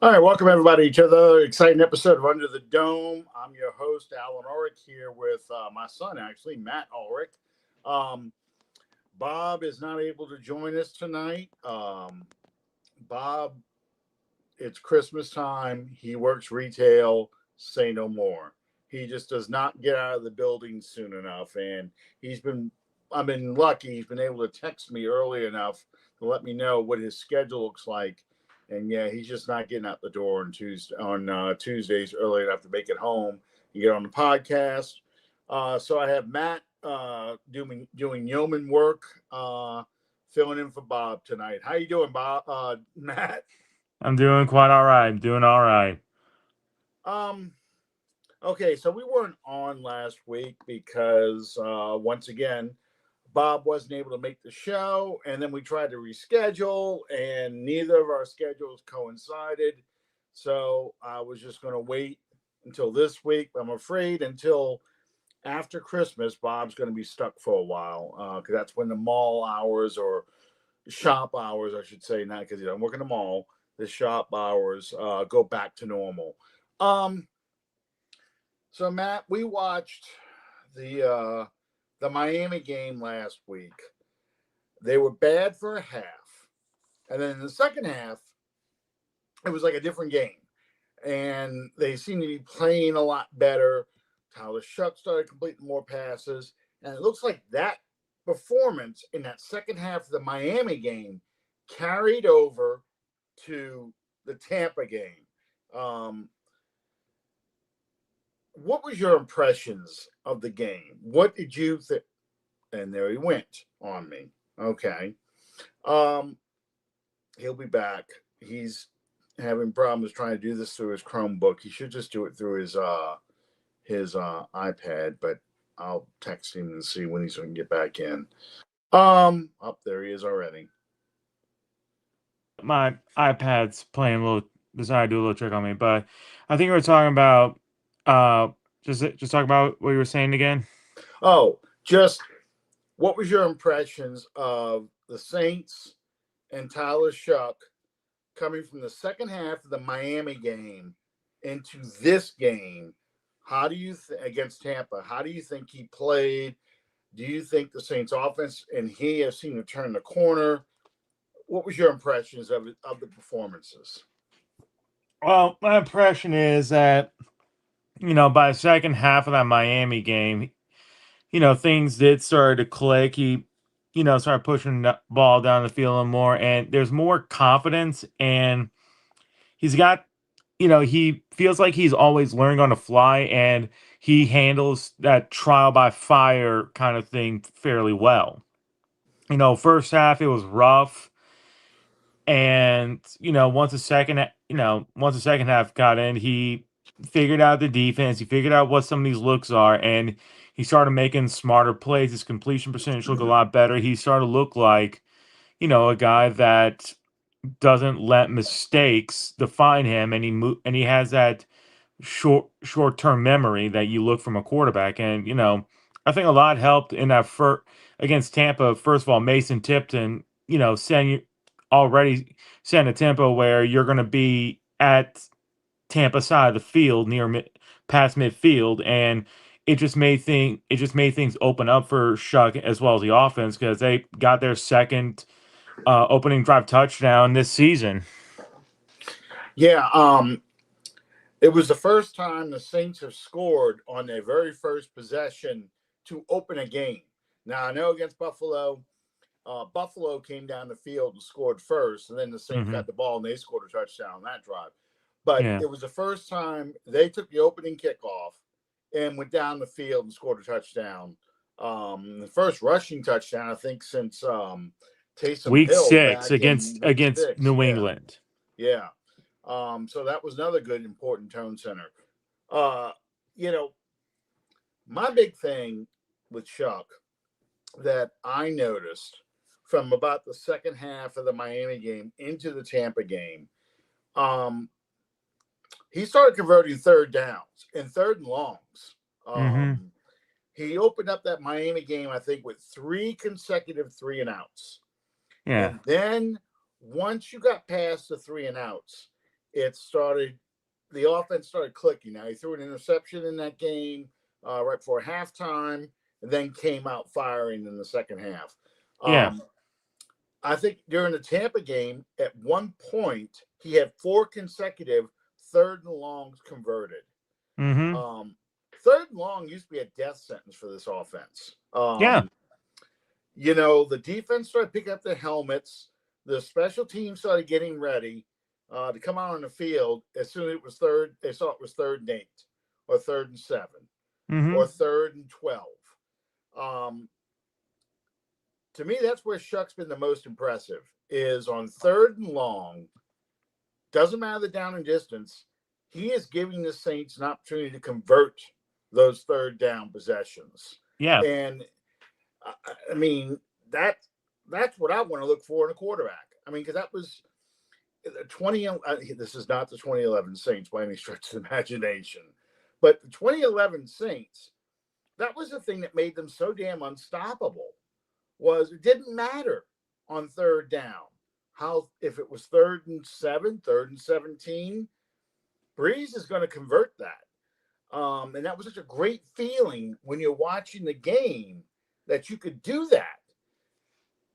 All right, welcome everybody to the exciting episode of Under the Dome. I'm your host, Allen Ulrich, here with my son, actually, Matt Ulrich. Um, Bob is not able to join us tonight. Bob, it's Christmas time. He works retail, say no more. He just does not get out of the building soon enough. And I've been lucky. He's been able to text me early enough to let me know what his schedule looks like. And yeah, he's just not getting out the door on Tuesdays early enough to make it home. You get on the podcast. So I have Matt doing yeoman work, filling in for Bob tonight. How you doing, Bob? Matt? I'm doing quite all right. I'm doing all right. Um, okay, so we weren't on last week because once again, Bob wasn't able to make the show, and then we tried to reschedule, and neither of our schedules coincided. So I was just going to wait until this week. I'm afraid until after Christmas, Bob's going to be stuck for a while because that's when the mall hours or shop hours, I should say, not because I'm working the mall. The shop hours go back to normal. Um, so Matt, we watched the Miami game last week. They were bad for a half, and then in the second half, it was like a different game, and they seemed to be playing a lot better. Tyler Shough started completing more passes, and it looks like that performance in that second half of the Miami game carried over to the Tampa game. Um, what was your impressions of the game? What did you think? And there he went on me. Okay. Um, he'll be back. He's having problems trying to do this through his Chromebook. He should just do it through his iPad, but I'll text him and see when he's going to get back in. Up there he is already. My iPad's playing a little, decided to do a little trick on me, but I think we were talking about, uh, just talk about what you were saying again. Oh, just what was your impressions of the Saints and Tyler Shough coming from the second half of the Miami game into this game? How do you against Tampa? How do you think he played? Do you think the Saints offense and he have seen to turn the corner? What was your impressions of the performances? Well, my impression is that, by the second half of that Miami game, things did start to click. He, started pushing the ball down the field more, and there's more confidence, and he's got, he feels like he's always learning on the fly, and he handles that trial by fire kind of thing fairly well. First half it was rough, and once the second half got in, he figured out the defense, he figured out what some of these looks are, and he started making smarter plays. His completion percentage looked a lot better. He started to look like, a guy that doesn't let mistakes define him, and he has that short term memory that you look from a quarterback. And I think a lot helped in that against Tampa. First of all, Mason Tipton, already setting a tempo where you're going to be at Tampa side of the field near past midfield, and it just made things open up for Shough as well as the offense, because they got their second opening drive touchdown this season. Yeah, it was the first time the Saints have scored on their very first possession to open a game. Now I know against Buffalo, Buffalo came down the field and scored first, and then the Saints Hmm. got the ball and they scored a touchdown on that drive. But Yeah. it was the first time they took the opening kickoff and went down the field and scored a touchdown. The first rushing touchdown, I think, since Taysom Week Hill six back in week against 6. New Yeah, England. yeah. So that was another good, important tone center. Uh, you know, my big thing with Shough that I noticed from about the second half of the Miami game into the Tampa game, um, he started converting third downs and third and longs. Hmm. Um, he opened up that Miami game, I think, with 3 consecutive 3-and-outs. Yeah. And then once you got past the 3-and-outs, it started. The offense started clicking. Now he threw an interception in that game right before halftime, and then came out firing in the second half. Yeah. I think during the Tampa game, at one point, he had 4 consecutive third and longs converted. Mm-hmm. Um, Third and long used to be a death sentence for this offense. Yeah. The defense started picking up the helmets. The special team started getting ready to come out on the field as soon as it was third. They saw it was 3rd and 8 or 3rd and 7 Mm-hmm. or 3rd and 12. Um, to me, that's where Shough's been the most impressive is on 3rd and long. Doesn't matter the down and distance. He is giving the Saints an opportunity to convert those 3rd down possessions. Yeah. And I mean, that's what I want to look for in a quarterback. I mean, because that was 20. This is not the 2011 Saints by any stretch of the imagination, but the 2011 Saints, that was the thing that made them so damn unstoppable. Was it didn't matter on 3rd down how if it was 3rd and 7, 3rd and 17, Breeze is going to convert that. And that was such a great feeling when you're watching the game that you could do that.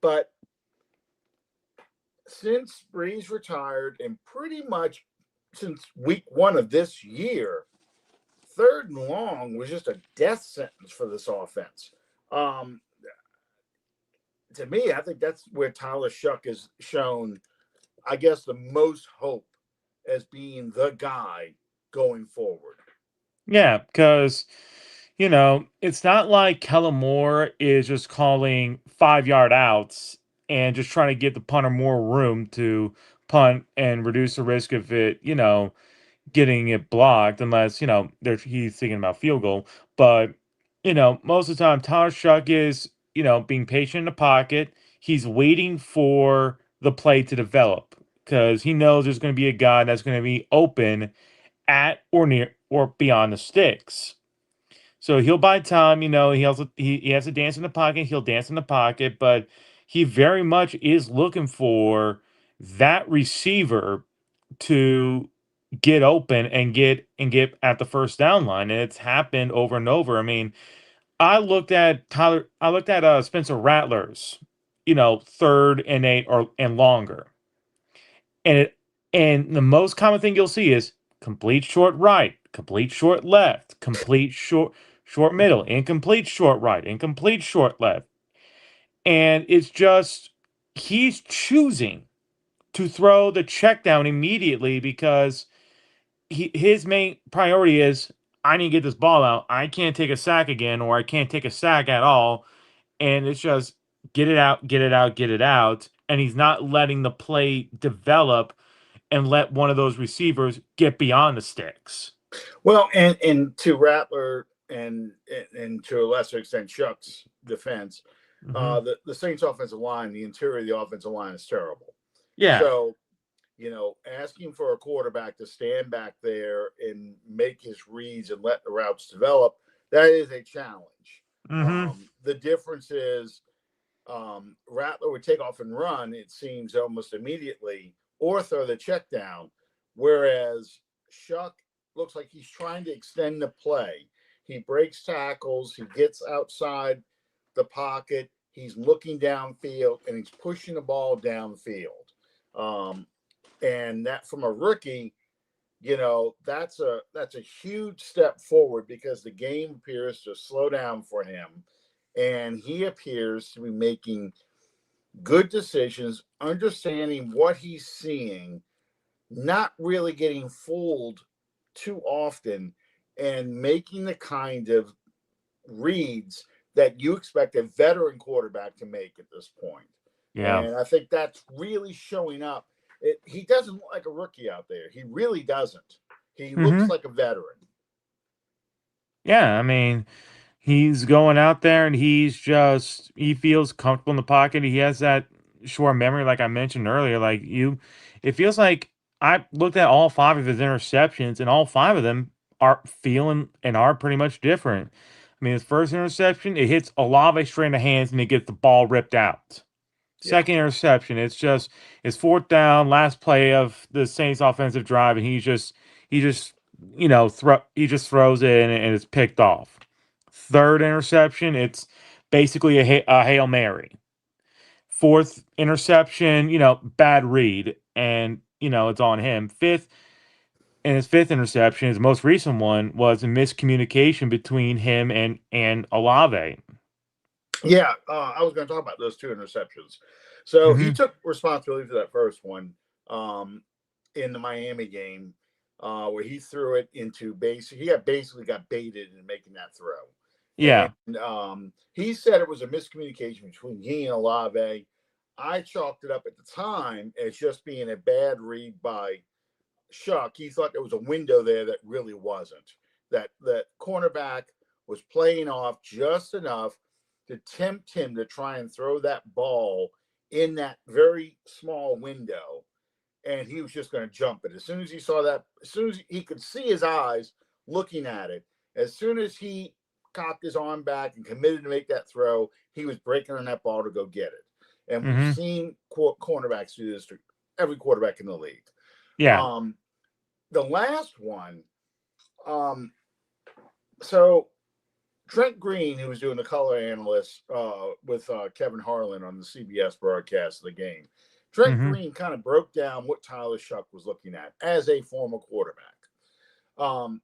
But since Breeze retired and pretty much since week 1 of this year, 3rd and long was just a death sentence for this offense. To me, I think that's where Tyler Shough has shown, I guess, the most hope as being the guy going forward. Yeah, because it's not like Kellen Moore is just calling 5-yard outs and just trying to give the punter more room to punt and reduce the risk of it, getting it blocked, unless, he's thinking about field goal. But, most of the time, Tyler Shough is, being patient in the pocket. He's waiting for the play to develop because he knows there's going to be a guy that's going to be open at or near or beyond the sticks. So he'll buy time, he has to dance in the pocket, he'll dance in the pocket, but he very much is looking for that receiver to get open and get at the first down line. And it's happened over and over. I mean, I looked at Spencer Rattler's, 3rd and 8 or and longer. And the most common thing you'll see is complete short right, complete short left, complete short middle, incomplete short right, incomplete short left. And it's just he's choosing to throw the check down immediately because his main priority is I need to get this ball out. I can't take a sack again, or I can't take a sack at all. And it's just get it out, get it out, get it out. And he's not letting the play develop and let one of those receivers get beyond the sticks. Well, and to Rattler and to a lesser extent Shough's defense, the Saints offensive line, the interior of the offensive line is terrible. Yeah. So, asking for a quarterback to stand back there and make his reads and let the routes develop, that is a challenge. The difference is Rattler would take off and run, it seems, almost immediately, or throw the check down, whereas Shough looks like he's trying to extend the play. He breaks tackles, he gets outside the pocket, he's looking downfield, and he's pushing the ball downfield. And that from a rookie, that's a huge step forward because the game appears to slow down for him, and he appears to be making good decisions, understanding what he's seeing, not really getting fooled too often, and making the kind of reads that you expect a veteran quarterback to make at this point. Yeah. And I think that's really showing up. He doesn't look like a rookie out there. He really doesn't. He looks like a veteran. Yeah, I mean, he's going out there and he feels comfortable in the pocket. He has that short memory, like I mentioned earlier. It feels like I looked at all 5 of his interceptions, and all 5 of them are feeling and are pretty much different. I mean, his first interception, it hits Olave straight in the hands and it gets the ball ripped out. Yeah. Second interception. It's fourth down, last play of the Saints offensive drive, and he just he just throws it and it's picked off. Third interception, it's basically a Hail Mary. Fourth interception, bad read, and it's on him. His fifth interception, his most recent one, was a miscommunication between him and Olave. Yeah, I was going to talk about those two interceptions. So he Hmm. took responsibility for that first one in the Miami game, where he threw it into base. He basically got baited in making that throw, Yeah. and he said it was a miscommunication between he and Olave. I chalked it up at the time as just being a bad read by Shough. He thought there was a window there that really wasn't. That cornerback was playing off just enough to tempt him to try and throw that ball in that very small window. And he was just going to jump it. As soon as he saw that, as soon as he could see his eyes looking at it, as soon as he cocked his arm back and committed to make that throw, he was breaking on that ball to go get it. And we've Hmm. seen cornerbacks do this to every quarterback in the league. Yeah. Um, the last one, so Trent Green, who was doing the color analyst with Kevin Harlan on the CBS broadcast of the game, Trent Hmm. Green kind of broke down what Tyler Shough was looking at as a former quarterback. Um,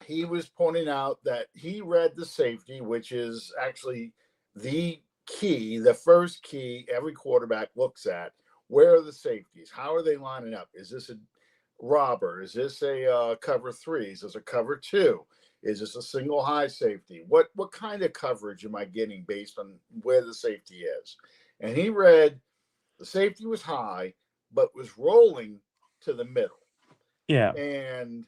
he was pointing out that he read the safety, which is actually the key, the first key every quarterback looks at. Where are the safeties? How are they lining up? Is this a robber? Is this a cover three? Is this a cover two? Is this a single high safety? What kind of coverage am I getting based on where the safety is? And he read the safety was high, but was rolling to the middle. Yeah. And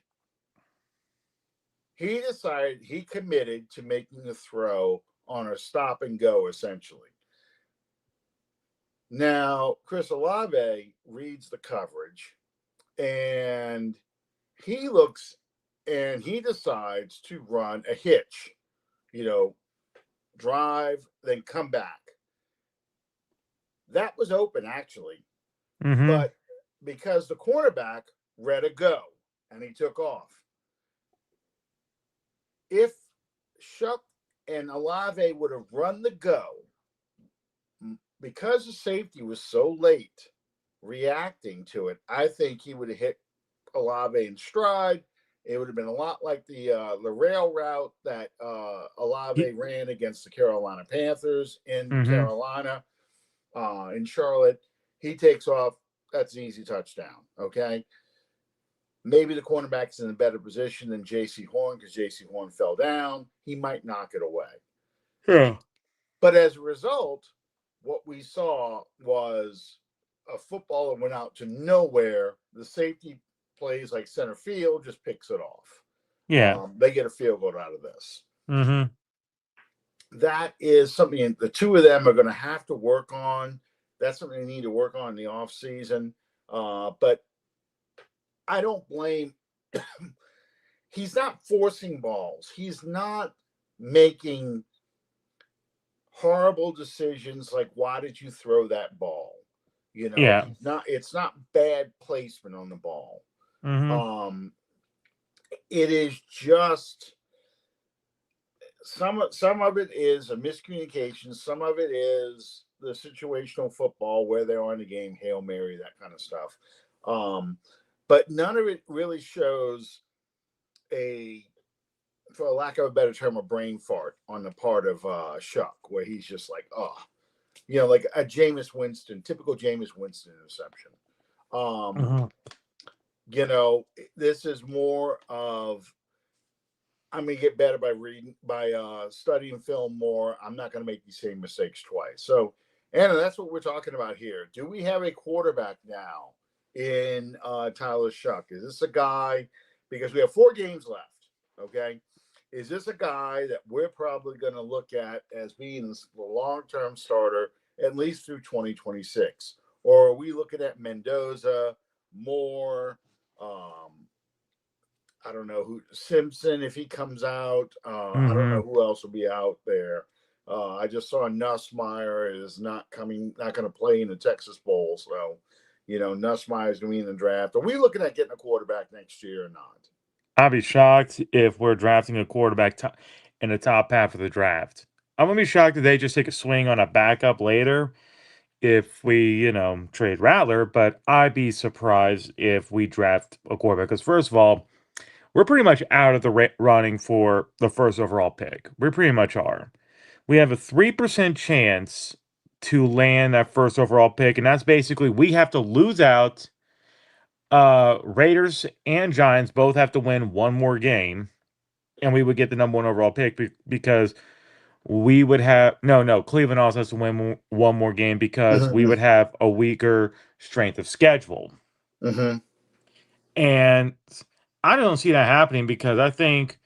he decided he committed to making the throw on a stop and go, essentially. Now, Chris Olave reads the coverage and he looks and he decides to run a hitch, you know, drive, then come back. That was open, actually, Hmm. but because the cornerback read a go and he took off. If Shough and Olave would have run the go, because the safety was so late reacting to it, I think he would have hit Olave in stride. It would have been a lot like the rail route that Olave ran against the Carolina Panthers in Hmm. Carolina, in Charlotte. He takes off. That's an easy touchdown. Okay. Maybe the cornerback's in a better position than J.C. Horn because J.C. Horn fell down. He might knock it away. Yeah. But as a result, what we saw was a football that went out to nowhere. The safety plays like center field, just picks it off. Yeah. They get a field goal out of this. Hmm. That is something the two of them are going to have to work on. That's something they need to work on in the off season. But I don't blame. He's not forcing balls. He's not making horrible decisions like why did you throw that ball? You know, Yeah. he's not. It's not bad placement on the ball. Hmm. Um, it is just some of it is a miscommunication. Some of it is the situational football where they are in the game, Hail Mary, that kind of stuff. Um, but none of it really shows a, for a lack of a better term, a brain fart on the part of Shough, where he's just like, oh, like a Jameis Winston, typical Jameis Winston interception. Um, Hmm. you know, this is more of I'm gonna get better by studying film more. I'm not gonna make these same mistakes twice. So, Anna, that's what we're talking about here. Do we have a quarterback now in Tyler Shough? Is this a guy? Because we have 4 games left. Okay, is this a guy that we're probably going to look at as being the long-term starter at least through 2026, or are we looking at Mendoza, Moore? I don't know who Simpson if he comes out. I don't Hmm. know who else will be out there. I just saw Nussmeier is not going to play in the Texas Bowl. So, Nussmeier is going to be in the draft. Are we looking at getting a quarterback next year or not? I'd be shocked if we're drafting a quarterback in the top half of the draft. I'm gonna be shocked if they just take a swing on a backup later if we, trade Rattler, but I'd be surprised if we draft a quarterback. Because first of all, we're pretty much out of the running for the first overall pick. We pretty much are. We have a 3% chance to land that first overall pick, and that's basically we have to lose out. Raiders and Giants both have to win one more game, and we would get the number one overall pick because we would have no. Cleveland also has to win one more game because we Mm-hmm. would have a weaker strength of schedule, Mm-hmm. and I don't see that happening because I think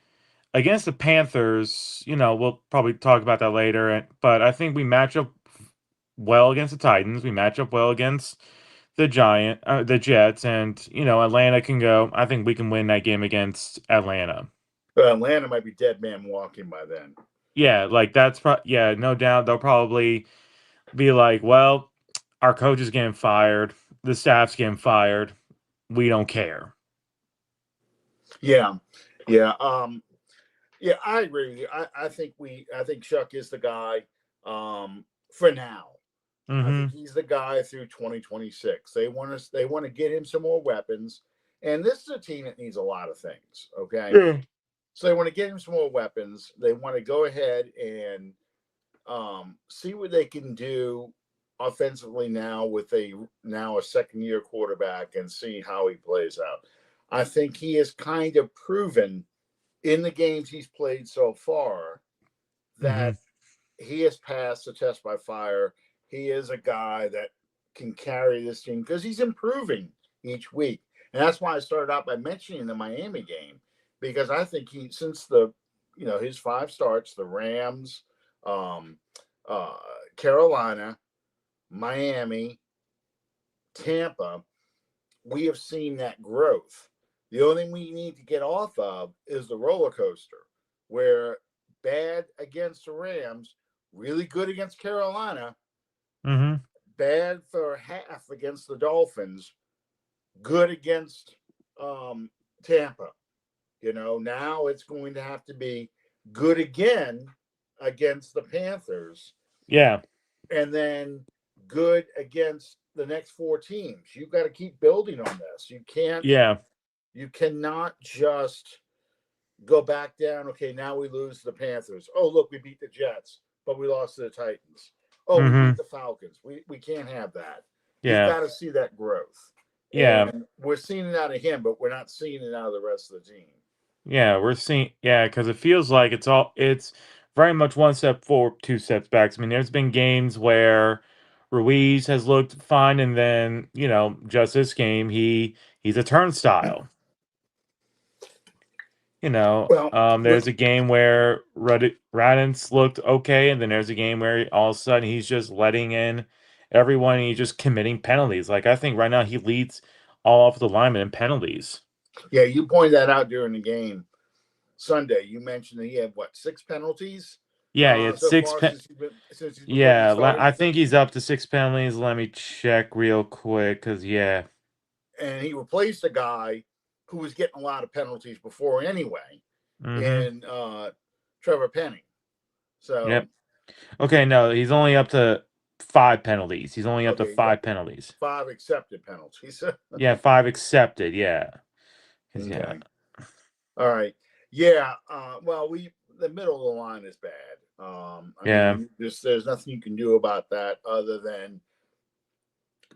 against the Panthers, we'll probably talk about that later, but I think we match up well against the Titans. We match up well against the Jets, and Atlanta can go. I think we can win that game against Atlanta. Atlanta might be dead man walking by then. Yeah, like yeah, no doubt they'll probably be like, well, our coach is getting fired, the staff's getting fired, we don't care. Yeah, yeah, yeah. I agree with you. I think Shough is the guy for now. I Mm-hmm. think he's the guy through 2026. They want to get him some more weapons, and this is a team that needs a lot of things. Okay, Yeah. so they want to get him some more weapons. They want to go ahead and see what they can do offensively now with a second year quarterback and see how he plays out. I think he has kind of proven in the games he's played so far Mm-hmm. that he has passed the test by fire. He is a guy that can carry this team because he's improving each week. And that's why I started out by mentioning the Miami game, because I think since his 5 starts, the Rams, um, Carolina, Miami, Tampa, we have seen that growth. The only thing we need to get off of is the roller coaster, where bad against the Rams, really good against Carolina, Mm-hmm. bad for half against the Dolphins, good against Tampa. Now it's going to have to be good again against the Panthers, Yeah. and then good against the next 4 teams. You've got to keep building on this. Yeah. You cannot just go back down. Okay, now we lose to the Panthers. Oh, look, we beat the Jets, but we lost to the Titans. Oh, we Mm-hmm. beat the Falcons. We can't have that. You've Yeah. got to see that growth. Yeah. And we're seeing it out of him, but we're not seeing it out of the rest of the team. Yeah. We're seeing, yeah, because it feels like it's very much one step forward, two steps back. I mean, there's been games where Ruiz has looked fine, and then, just this game, he's a turnstile. Well, There's a game where Radins looked okay, and then there's a game where all of a sudden he's just letting in everyone, and he's just committing penalties. Like, I think right now he leads all offensive linemen in penalties. yeah, you pointed that out during the game Sunday. You mentioned that he had 6 penalties Yeah, he had so six. far since he's been put in the Yeah, starting I think position, he's up to 6 penalties. Let me check real quick, because yeah. and he replaced a guy who was getting a lot of penalties before anyway, Mm-hmm. in Trevor Penning. So Yep. Okay, no, he's only up to 5 penalties. He's only up to okay, he's up five to penalties. 5 accepted penalties. Yeah, 5 accepted. Yeah. 'Cause, yeah. Okay. All right. Yeah. Well, the middle of the line is bad. I Yeah. mean, there's nothing you can do about that other than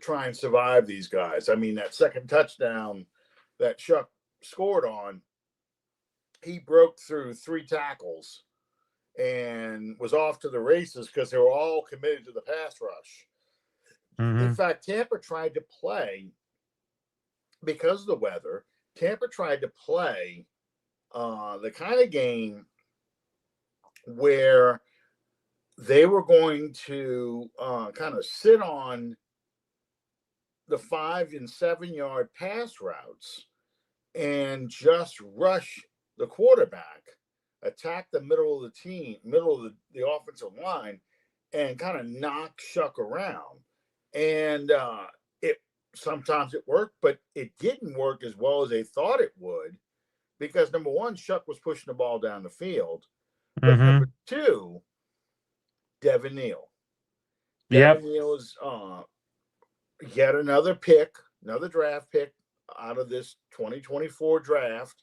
try and survive these guys. I mean, that second touchdown that Shough scored on, he broke through 3 tackles and was off to the races because they were all committed to the pass rush. In Mm-hmm. fact, Tampa tried to play because of the weather. Tampa tried to play the kind of game where they were going to kind of sit on the 5 and 7 yard pass routes and just rush the quarterback attack the middle of the team, middle of the offensive line, and kind of knock Shough around. And it sometimes it worked, but it didn't work as well as they thought it would because number one, Shough was pushing the ball down the field, but number Mm-hmm. two, Devin Neal. Devin Yep. Neal is yet another pick, another draft pick out of this 2024 draft,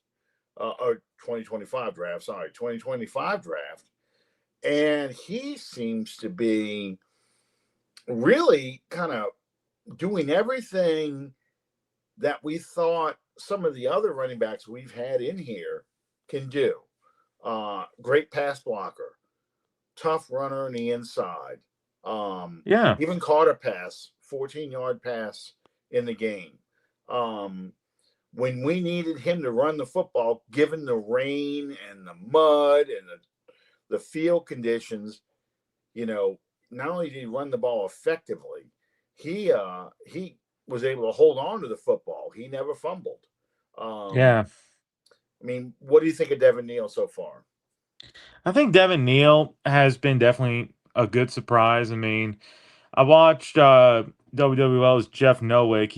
or 2025 draft, sorry, 2025 draft. And he seems to be really kind of doing everything that we thought some of the other running backs we've had in here can do. Great pass blocker, tough runner on the inside. Yeah. Even caught a pass, 14-yard pass in the game. When we needed him to run the football, given the rain and the mud and the field conditions, not only did he run the ball effectively, he was able to hold on to the football. He never fumbled. Yeah. I mean, what do you think of Devin Neal so far? I think Devin Neal has been definitely a good surprise. I mean, I watched WWL's Jeff Nowak.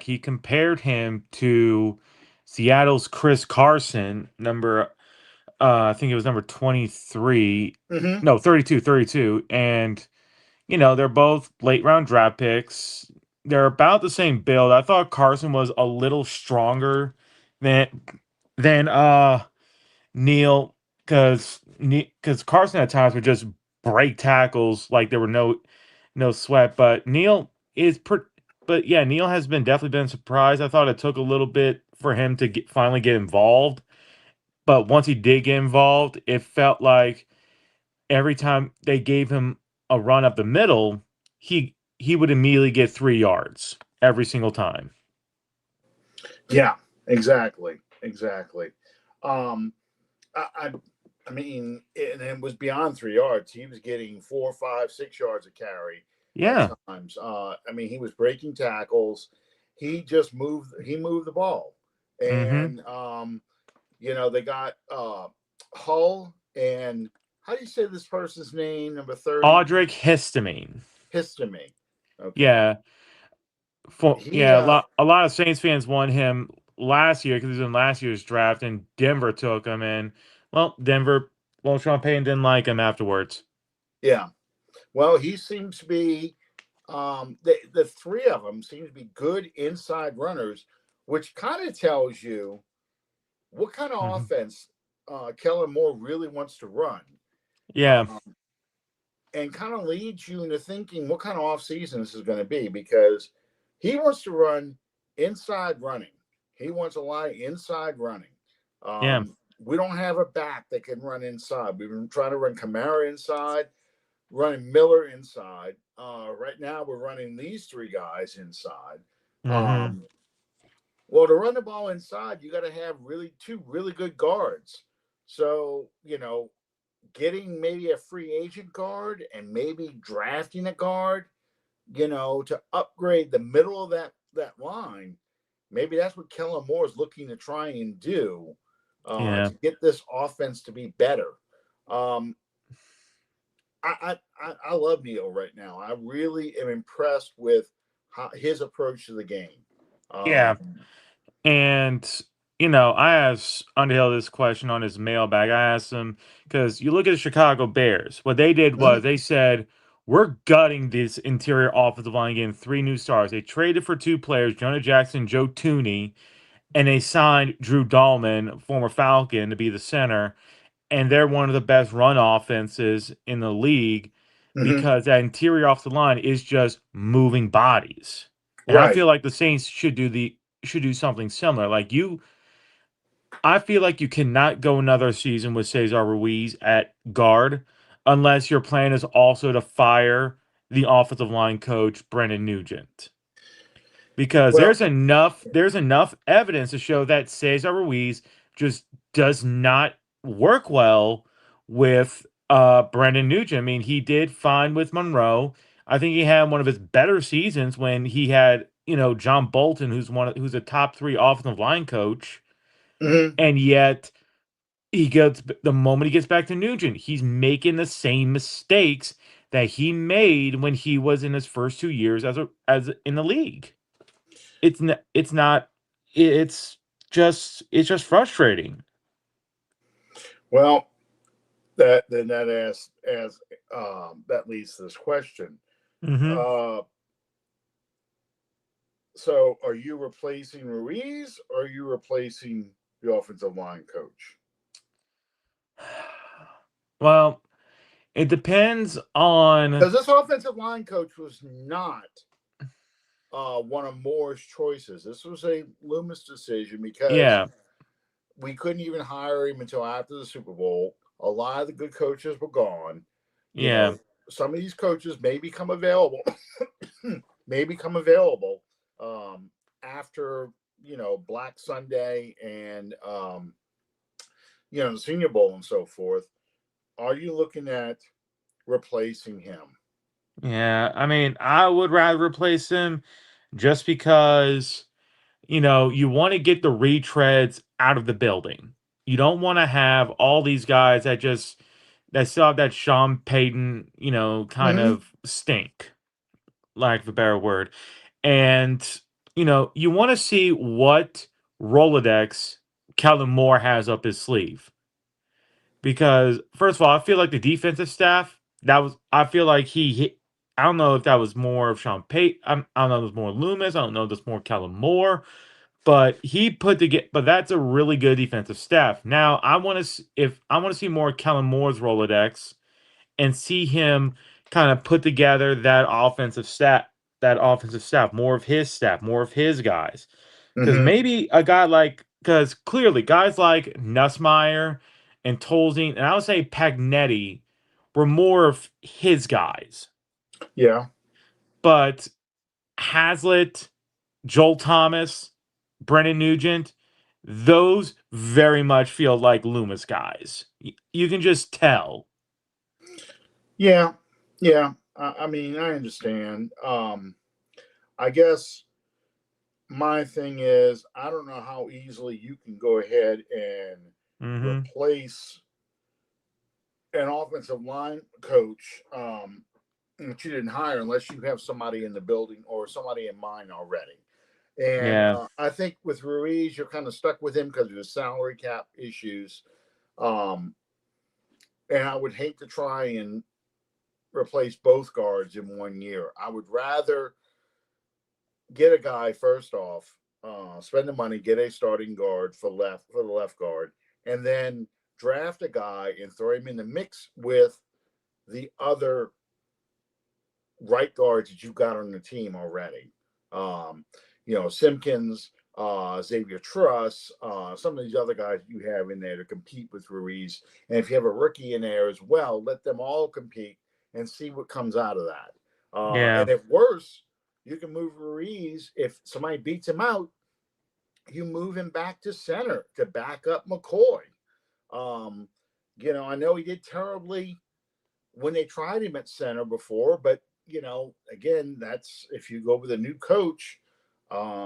He compared him to Seattle's Chris Carson, I think it was number 23. Mm-hmm. No, 32. And they're both late round draft picks. They're about the same build. I thought Carson was a little stronger than than Neal, because Carson at times would just break tackles like there were no sweat. But but yeah, Neal has definitely been surprised. I thought it took a little bit for him to finally get involved, but once he did get involved, it felt like every time they gave him a run up the middle, he would immediately get 3 yards every single time. Yeah, exactly. Um, I mean, and it was beyond 3 yards. He was getting 4, 5, 6 yards of carry at Yeah. times. I mean, he was breaking tackles. He just moved. He moved the ball, Mm-hmm. and they got Hull and how do you say this person's name? Number 30, Audric Histamine. Histamine. Okay, Yeah. he A lot of Saints fans won him last year because he was in last year's draft, and Denver took him. And Sean Payton didn't like him afterwards. yeah. Well, he seems to be the three of them seem to be good inside runners, which kind of tells you what kind of Hmm. offense Kellen Moore really wants to run, Yeah. um, and kind of leads you into thinking what kind of off season this is going to be because he wants to run inside running. He wants a lot of inside running. Yeah. We don't have a back that can run inside. We've been trying to run Kamara inside, running Miller inside. Right now, we're running these three guys inside. Hmm. Um, well, to run the ball inside, you got to have two really good guards. So, getting maybe a free agent guard and maybe drafting a guard, to upgrade the middle of that line. Maybe that's what Kellen Moore is looking to try and do Yeah. to get this offense to be better. Um, I love Neal right now. I really am impressed with his approach to the game. Yeah. Um, And I asked Underhill this question on his mailbag. I asked him because you look at the Chicago Bears. What they did was mhm, they said, "We're gutting this interior offensive line, getting 3 new stars." They traded for 2 players, Jonah Jackson, Joe Tooney, and they signed Drew Dahlman, former Falcon, to be the center. And they're one of the best run offenses in the league mhm, because that interior off the line is just moving bodies. And I right. feel like the Saints should do something similar. I feel like you cannot go another season with Cesar Ruiz at guard unless your plan is also to fire the offensive line coach Brendan Nugent. Because Well, there's enough evidence to show that Cesar Ruiz just does not work well with Brendan Nugent. I mean, he did fine with Monroe. I think he had one of his better seasons when he had, John Bolton, who's a top 3 offensive line coach, mhm, and yet the moment he gets back to Nugent, he's making the same mistakes that he made when he was in his first 2 years as in the league. It's not it's it's just frustrating. Well, that asks as that leads to this question. Hmm. Uh, so, are you replacing Ruiz or are you replacing the offensive line coach? Well, it depends on. Because this offensive line coach was not one of Moore's choices. This was a Loomis decision because Yeah, we couldn't even hire him until after the Super Bowl. A lot of the good coaches were gone. You yeah, know, some of these coaches may become available, may become available after Black Sunday and the Senior Bowl and so forth. Are you looking at replacing him? yeah. I mean, I would rather replace him just because you want to get the retreads out of the building. You don't want to have all these guys that still have that Sean Payton, kind Mm-hmm. of stink, lack of a better word. And you want to see what Rolodex Kellen Moore has up his sleeve. Because first of all, I feel like the defensive staff I feel like he hit. I don't know if that was more of Sean Payton. I don't know if it was more Loomis. I don't know if it's more Kellen Moore. But he put together. But that's a really good defensive staff. Now I want to see more Kellen Moore's Rolodex and see him kind of put together that offensive staff, more of his guys. Because Mm-hmm. maybe because clearly guys like Nussmeyer and Tolzien, and I would say Pagnetti were more of his guys. Yeah. But Hazlitt, Joel Thomas, Brennan Nugent, those very much feel like Loomis guys. You can just tell. Yeah. Yeah. I mean, I understand. I guess my thing is, I don't know how easily you can go ahead and Hmm. replace an offensive line coach that you didn't hire unless you have somebody in the building or somebody in mind already. And Yeah. I think with Ruiz, you're kind of stuck with him because of his salary cap issues. Um, and I would hate to try and replace both guards in 1 year. I would rather get a guy first off, spend the money, get a starting guard for the left guard, and then draft a guy and throw him in the mix with the other right guards that you've got on the team already. Um, Simpkins, Xavier Truss, some of these other guys you have in there to compete with Ruiz. And if you have a rookie in there as well, let them all compete and see what comes out of that. Yeah. And if worse, you can move Ruiz. If somebody beats him out, you move him back to center to back up McCoy. Um, I know he did terribly when they tried him at center before, but again, that's if you go with a new coach,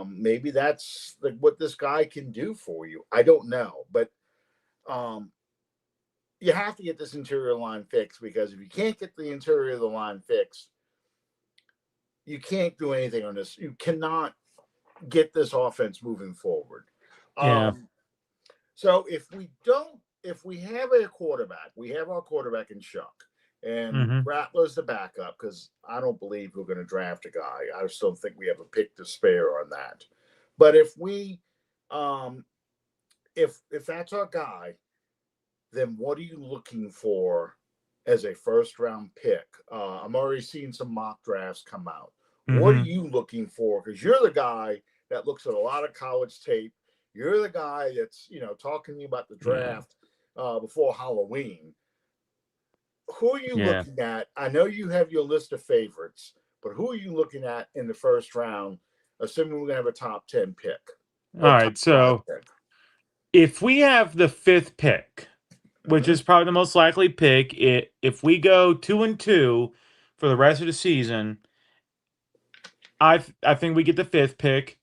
maybe that's what this guy can do for you. I don't know, but um, you have to get this interior line fixed because if you can't get the interior of the line fixed, you can't do anything on this. You cannot get this offense moving forward. Yeah. Um, so if we have a quarterback, we have our quarterback in Shough, and Hmm. Rattler's the backup because I don't believe we're going to draft a guy. I still think we have a pick to spare on that. But um, if that's our guy, then what are you looking for as a first round pick? I'm already seeing some mock drafts come out. What are Hmm. you looking for? Because you're the guy that looks at a lot of college tape. You're the guy that's talking to me about the Yeah. draft before Halloween. Who are you Yeah. looking at? I know you have your list of favorites, but who are you looking at in the first round, assuming we're going to have a top 10 pick All or top right. five So pick? if we have the fifth pick, which Mm-hmm. is probably the most likely pick, if we go 2-2 for the rest of the season, I think we get the fifth pick,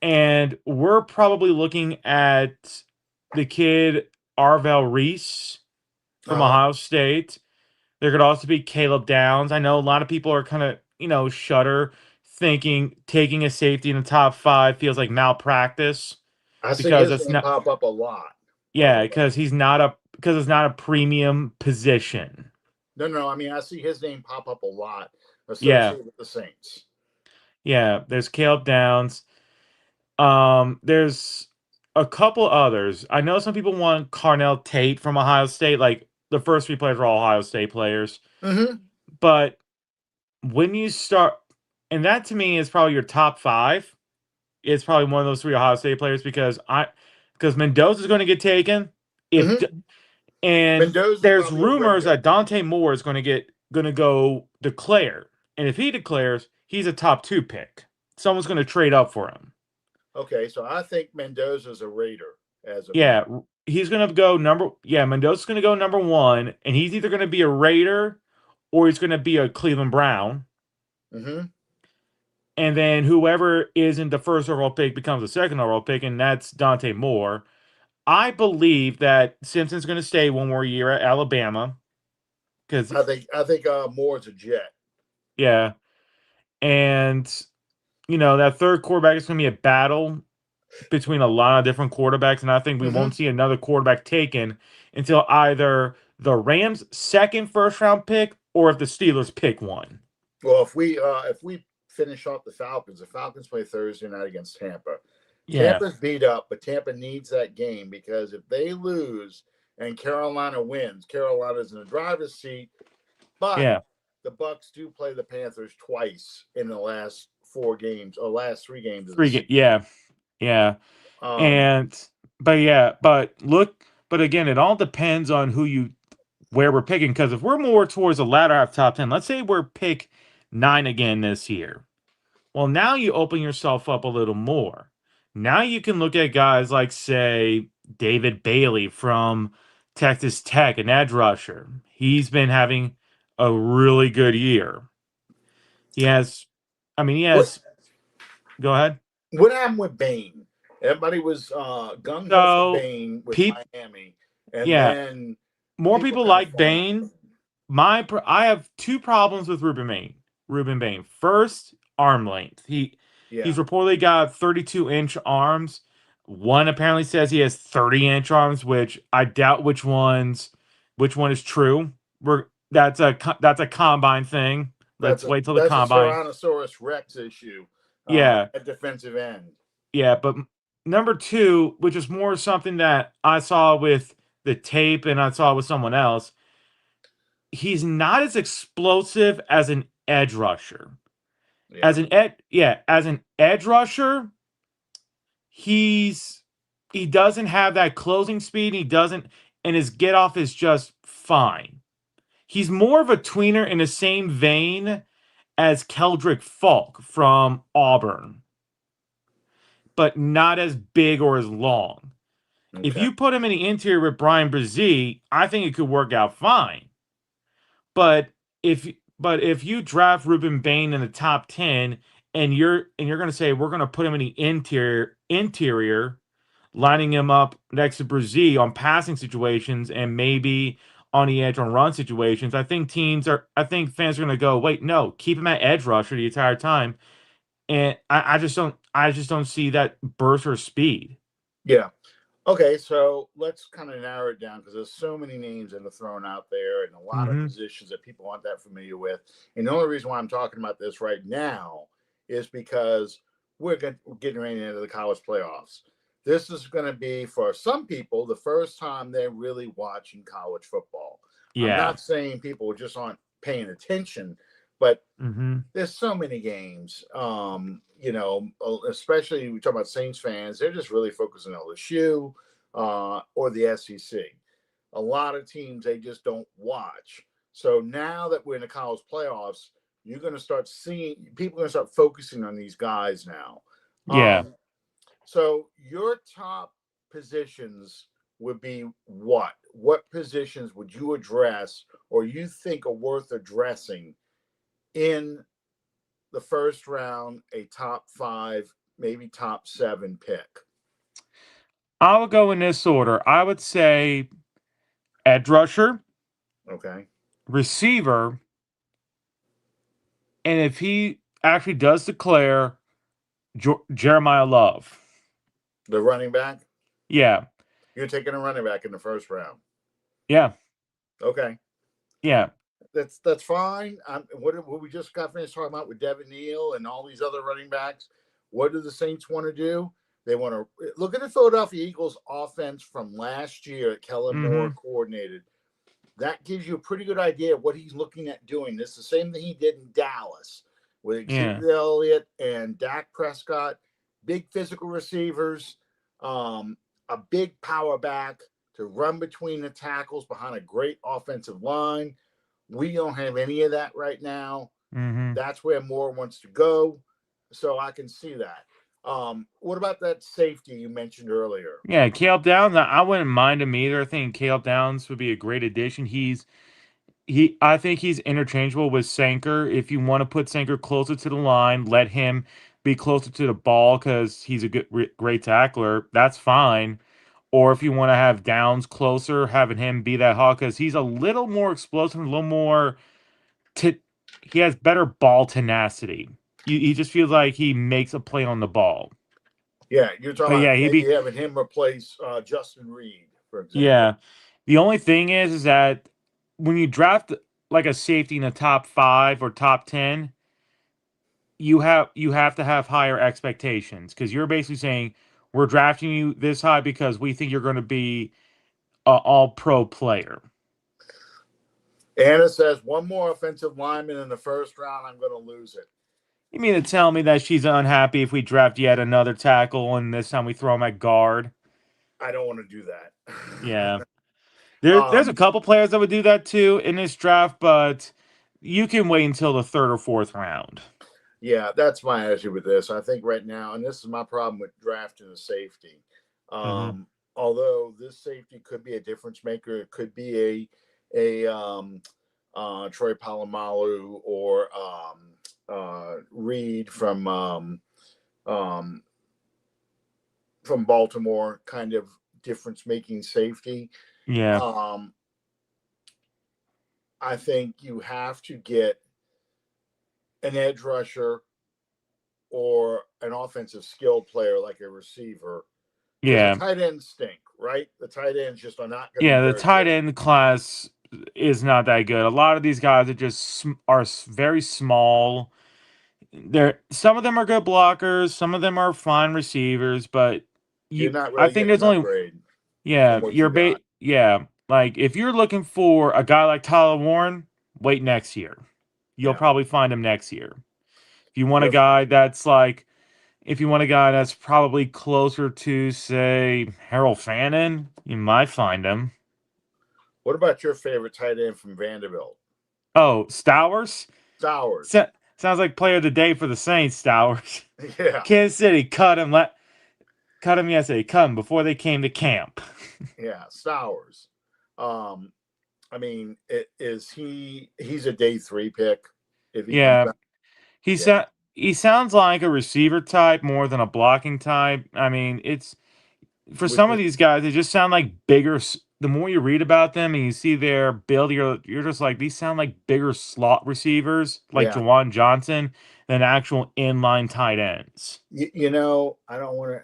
and we're probably looking at the kid. Arvell Reese from Uh-huh. Ohio State. There could also be Caleb Downs. I know a lot of people are kind of, shudder thinking taking a safety in the top 5 feels like malpractice I see because his it's name not, pop up a lot, by the yeah, way. because it's not a premium position. No. I mean, I see his name pop up a lot Yeah. associated with the Saints. Yeah. There's Caleb Downs. There's a couple others. I know some people want Carnell Tate from Ohio State. Like the first 3 players are all Ohio State players. Mm-hmm. But when you start, and that to me is probably your top 5. It's probably one of those 3 Ohio State players because Mendoza's going to get taken. If Mm-hmm. and Mendoza's there's probably a rumors Raider. that Dante Moore is going to go declare, and if he declares, he's a top 2 pick. Someone's going to trade up for him. Okay, so I think Mendoza's a Raider as of Yeah, now. he's going to go number. Yeah, Mendoza's going to go number 1, and he's either going to be a Raider or he's going to be a Cleveland Brown. Mm-hmm. And then whoever isn't the first overall pick becomes the second overall pick, and that's Dante Moore. I believe that Simpson's going to stay one more year at Alabama because, I think Moore's a Jet. yeah, and that third quarterback is going to be a battle between a lot of different quarterbacks, and I think we Mm-hmm. won't see another quarterback taken until either the Rams' second first round pick or if the Steelers pick one. Well, if we finish off the Falcons play Thursday night against Tampa. Yeah, Tampa's beat up, but Tampa needs that game because if they lose and Carolina wins, Carolina's in the driver's seat. But yeah, the Bucs do play the Panthers twice in the last 4 games or last 3 games of the 3 season. yeah, yeah. Um, And but again, it all depends on where we're picking. Because if we're more towards the latter half top 10, let's say we're pick 9 again this year. Well, now you open yourself up a little more. Now you can look at guys like, say, David Bailey from Texas Tech, an edge rusher. He's been having a really good year. He has, I mean, he what has. Go ahead. what happened with Bain? Everybody was gung ho for So, Bain with Pete, Miami, and yeah, then more people people kind of like fall off. Bain. I have 2 problems with Ruben Bain. Ruben Bain. First, arm length. He's Yeah, reportedly got 32-inch arms. One apparently says he has 30-inch arms, which I doubt which one is true. That's a combine thing. that's Let's a wait till the that's a combine. Tyrannosaurus Rex issue Yeah, at defensive end. yeah, but number 2, which is more something that I saw with the tape and I saw with someone else, he's not as explosive as an edge rusher. Yeah, As an edge rusher, he doesn't have that closing speed. He doesn't, and his get off is just fine. He's more of a tweener in the same vein as Keldrick Falk from Auburn, but not as big or as long. If okay, you put him in the interior with Brian Brzee, I think it could work out fine. But if if you draft Ruben Bain in the top 10 and you're going to say we're going to put him in the interior, lining him up next to Brzee on passing situations and maybe on the edge on run situations, I think fans are going to go, wait, no, keep him at edge rusher the entire time, and I just don't see that burst or speed. yeah. Okay, so let's kind of narrow it down because there's so many names that are thrown out there and a lot of Mm-hmm. positions that people aren't that familiar with. And the only reason why I'm talking about this right now is because we're getting ready into the college playoffs. This is going to be, for some people, the first time they're really watching college football. I'm Yeah. not saying people just aren't paying attention, but Mm-hmm. there's so many games. Especially we talk about Saints fans, they're just really focusing on the Shough or the SEC. A lot of teams they just don't watch. So now that we're in the college playoffs, you're going to start seeing people are going to start focusing on these guys now. Yeah. So your top positions would be what? What positions would you address or you think are worth addressing in the first round, a top 5, maybe top 7 pick? I would go in this order. I would say edge rusher, Okay. receiver, and if he actually does declare Jeremiah Love. The running back? Yeah. You're taking a running back in the first round. Yeah. Okay. Yeah. That's fine. What we just got finished talking about with Devin Neal and all these other running backs. What do the Saints want to do? They want to look at the Philadelphia Eagles offense from last year that Kellen Moore Mm-hmm. coordinated. That gives you a pretty good idea of what he's looking at doing. This is the same thing he did in Dallas with Yeah. Xavier Elliott and Dak Prescott. Big physical receivers, a big power back to run between the tackles behind a great offensive line. We don't have any of that right now. Mm-hmm. That's where Moore wants to go. So I can see that. What about that safety you mentioned earlier? Yeah, Caleb Downs, I wouldn't mind him either. I think Caleb Downs would be a great addition. I think he's interchangeable with Sanker. If you want to put Sanker closer to the line, let him be closer to the ball because he's a great tackler. That's fine. Or if you want to have Downs closer, having him be that hawk because he's a little more explosive, a little more. T- he has better ball tenacity. He just feels like he makes a play on the ball. Yeah, you're talking But about yeah, he'd maybe be. having him replace Justin Reed, for example. Yeah. The only thing is that when you draft like a safety in the top 5 or top 10, you have to have higher expectations because you're basically saying we're drafting you this high because we think you're going to be an all pro player. Anna says one more offensive lineman in the first round, I'm going to lose it. You mean to tell me that she's unhappy if we draft yet another tackle and this time we throw him at guard? I don't want to do that. Yeah. There's a couple players that would do that too in this draft, but you can wait until the third or fourth round. Yeah, that's my issue with this. I think right now, and this is my problem with drafting a safety. Mm-hmm. Although this safety could be a difference maker, it could be a Troy Polamalu or Reed um, from Baltimore, kind of difference making safety. Yeah. I think you have to get an edge rusher or an offensive skill player like a receiver because the Yeah. tight ends stink, right? The tight ends just are not going to be Yeah, the very tight good. end class is not that good. A lot of these guys are just very small. Some of them are good blockers, some of them are fine receivers, but You're you not I really think getting there's an only upgrade yeah, from what you got. like if you're looking for a guy like Tyler Warren, wait next year. You'll Yeah. probably find him next year. If you want a You're, guy that's like if you want a guy that's probably closer to say Harold Fannin, you might find him. what about your favorite tight end from Vanderbilt? Oh, Stowers? Sowers. Sounds like player of the day for the Saints, Stowers. Yeah. Kansas City cut him yesterday. Cut him before they came to camp. Yeah. Sowers. I mean, he's a day 3 pick if he comes Yeah, back. he Yeah. sa- he sounds like a receiver type more than a blocking type. I mean, it's for Which some of is, these guys, they just sound like bigger. The more you read about them and you see their build, you're just like these sound like bigger slot receivers, like yeah. Jawan Johnson, than actual inline tight ends. I don't want to.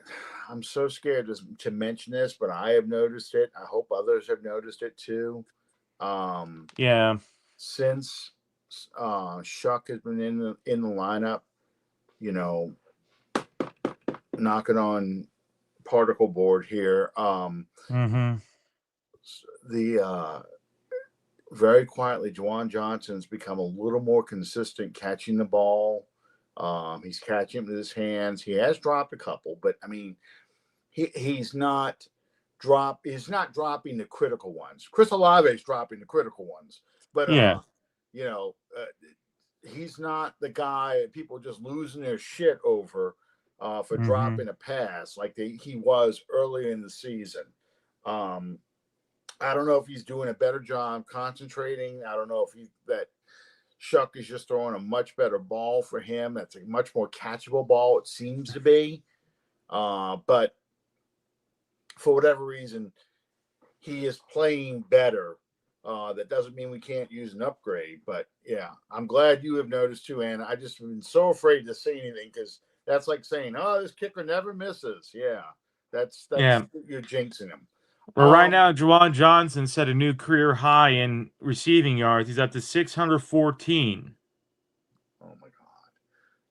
I'm so scared to mention this, but I have noticed it. I hope others have noticed it too. Yeah. Since Shough has been in the lineup, you know, knocking on particle board here. Mm-hmm. The very quietly, Juwan Johnson's become a little more consistent catching the ball. He's catching it with his hands. He has dropped a couple, but I mean, he's not dropping the critical ones. Chris Olave is dropping the critical ones, but Yeah. you know, he's not the guy people just losing their shit over for Mm-hmm. dropping a pass like he was early in the season. Um, I don't know if he's doing a better job concentrating. I don't know if that Shough is just throwing a much better ball for him. That's a much more catchable ball. It seems to be, but for whatever reason, he is playing better. That doesn't mean we can't use an upgrade, but yeah, I'm glad you have noticed too, Anna. I just been so afraid to say anything because that's like saying, "Oh, this kicker never misses." Yeah, that's Yeah. you're jinxing him. Well, right now, Juwan Johnson set a new career high in receiving yards. He's up to 614. Oh my God,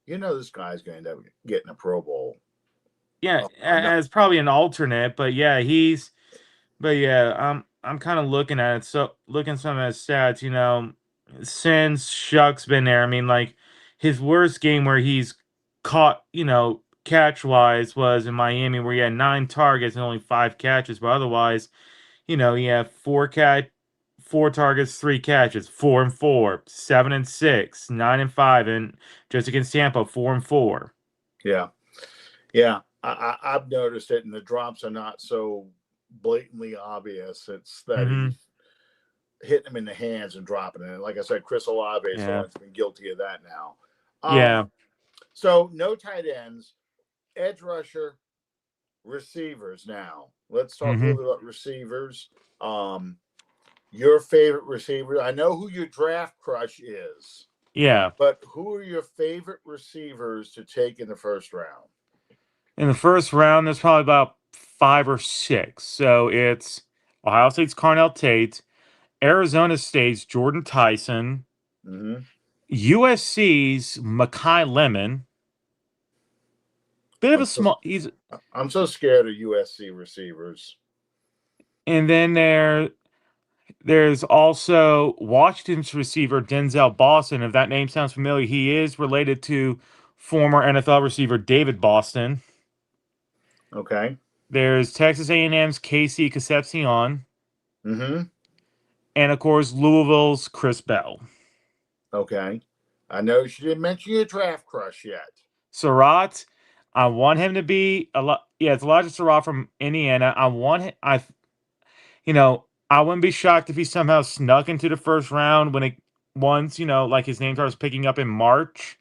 you know this guy's going to end up getting a Pro Bowl. Yeah, No, as probably an alternate, but yeah, I'm kind of looking at it. So looking at some of his stats, since Shuck's been there, I mean, like his worst game where he's caught, catch wise was in Miami, where he had 9 targets and only 5 catches, but otherwise, he had 4 targets, 3 catches, 4-4, 7-6, 9-5, and just against Tampa, 4-4. yeah, I've noticed it, and the drops are not so blatantly obvious. It's that he's hitting him in the hands and dropping it. Like I said, Chris Olave is the one that's been guilty of that now. Yeah. So no tight ends, edge rusher, receivers. Now let's talk a little bit about receivers. Your favorite receiver. I know who your draft crush is. Yeah. But who are your favorite receivers to take in the first round? In the first round, there's probably about 5 or 6. So it's Ohio State's Carnell Tate, Arizona State's Jordan Tyson, USC's Mekhi Lemon. Bit of a small. I'm so scared of USC receivers. And then there's also Washington's receiver Denzel Boston. If that name sounds familiar, he is related to former NFL receiver David Boston. Okay. There's Texas A&M's Casey Concepcion. And of course, Louisville's Chris Bell. Okay. I know she didn't mention your draft crush yet. Surratt, I want him to be a lot. Yeah, it's Elijah Surratt from Indiana. I want him. I wouldn't be shocked if he somehow snuck into the first round once like his name starts picking up in March.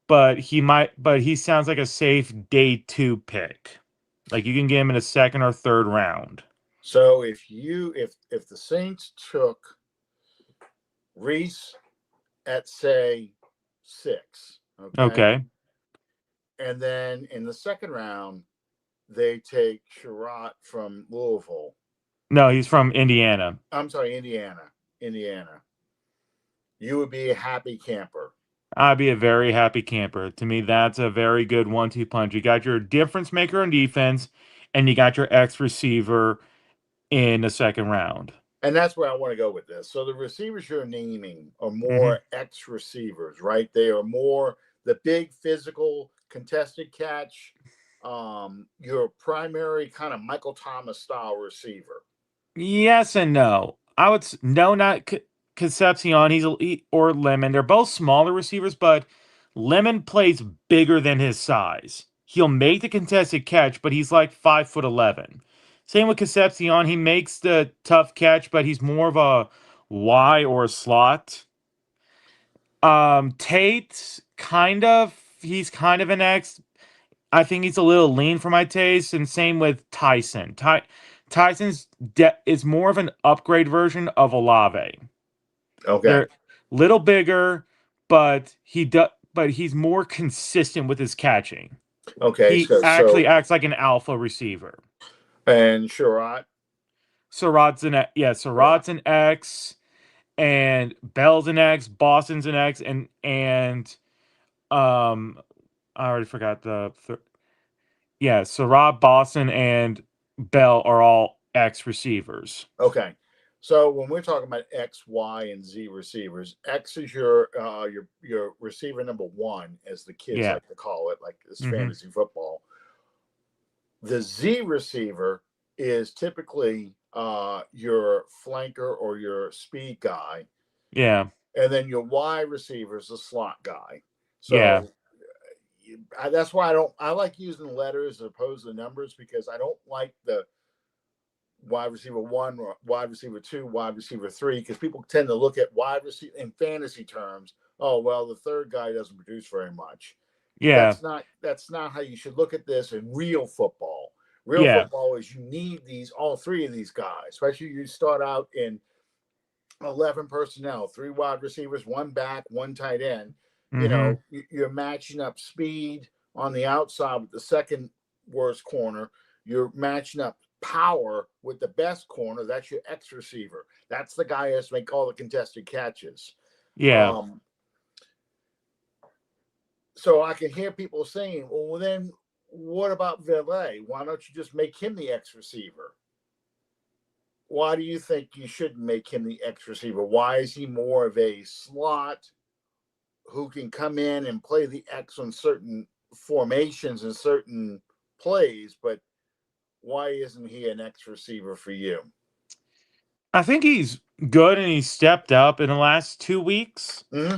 But he sounds like a safe day 2 pick. Like you can get him in a second or third round. So if the Saints took Reese at say 6, okay. And then in the second round, they take Surratt from Louisville. No, he's from Indiana. I'm sorry, Indiana. You would be a happy camper. I'd be a very happy camper. To me, that's a very good 1-2 punch. You got your difference maker on defense, and you got your X receiver in the second round. And that's where I want to go with this. So the receivers you're naming are more X receivers, right? They are more the big physical contested catch, your primary kind of Michael Thomas style receiver. Yes and no. I would no, not Concepcion. He's elite, or Lemon. They're both smaller receivers, but Lemon plays bigger than his size. He'll make the contested catch, but he's like 5'11". Same with Concepcion. He makes the tough catch, but he's more of a Y or a slot. Tate, he's kind of an X. I think he's a little lean for my taste, and same with Tyson. Tyson's is more of an upgrade version of Olave. Okay. They're little bigger, but he's more consistent with his catching. Okay. He actually acts like an alpha receiver. And Surratt? Surratt's an X, and Bell's an X, Boston's an X, and I already forgot Surratt, Boston, and Bell are all X receivers. Okay. So when we're talking about X, Y, and Z receivers, X is your receiver number 1, as the kids like to call it, like this fantasy football. The Z receiver is typically your flanker or your speed guy. Yeah. And then your Y receiver is the slot guy. So that's why I like using letters as opposed to numbers, because I don't like the wide receiver 1, wide receiver 2, wide receiver 3, because people tend to look at wide receiver in fantasy terms. Oh, well, the third guy doesn't produce very much. Yeah. That's not how you should look at this in real football. Real Yeah. football is you need all three of these guys, especially you start out in 11 personnel, 3 wide receivers, 1 back, 1 tight end. Mm-hmm. You're matching up speed on the outside with the second worst corner. You're matching up power with the best corner. That's your X receiver. That's the guy who has to make all the contested catches. Yeah. So I can hear people saying, well, then what about Valet? Why don't you just make him the X receiver? Why do you think you shouldn't make him the X receiver? Why is he more of a slot who can come in and play the X on certain formations and certain plays, but why isn't he an X receiver for you? I think he's good and he's stepped up in the last 2 weeks. Mm-hmm.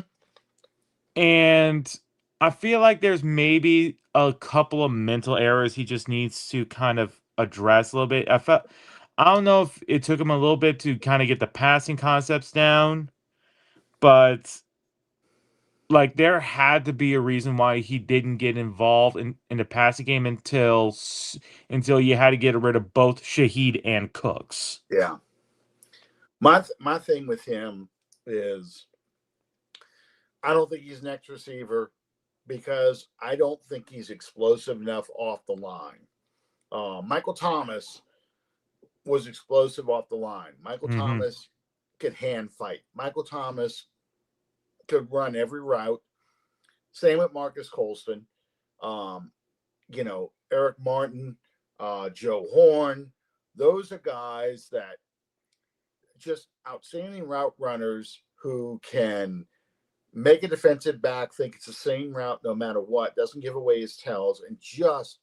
And I feel like there's maybe a couple of mental errors he just needs to kind of address a little bit. I don't know if it took him a little bit to kind of get the passing concepts down, but like there had to be a reason why he didn't get involved in the passing game until you had to get rid of both Shaheed and Cooks. Yeah. My thing with him is I don't think he's an X receiver because I don't think he's explosive enough off the line. Michael Thomas was explosive off the line. Michael Thomas could hand fight. Michael Thomas could run every route. Same with Marcus Colston. Eric Martin, Joe Horn. Those are guys that just outstanding route runners who can make a defensive back think it's the same route no matter what, doesn't give away his tells, and just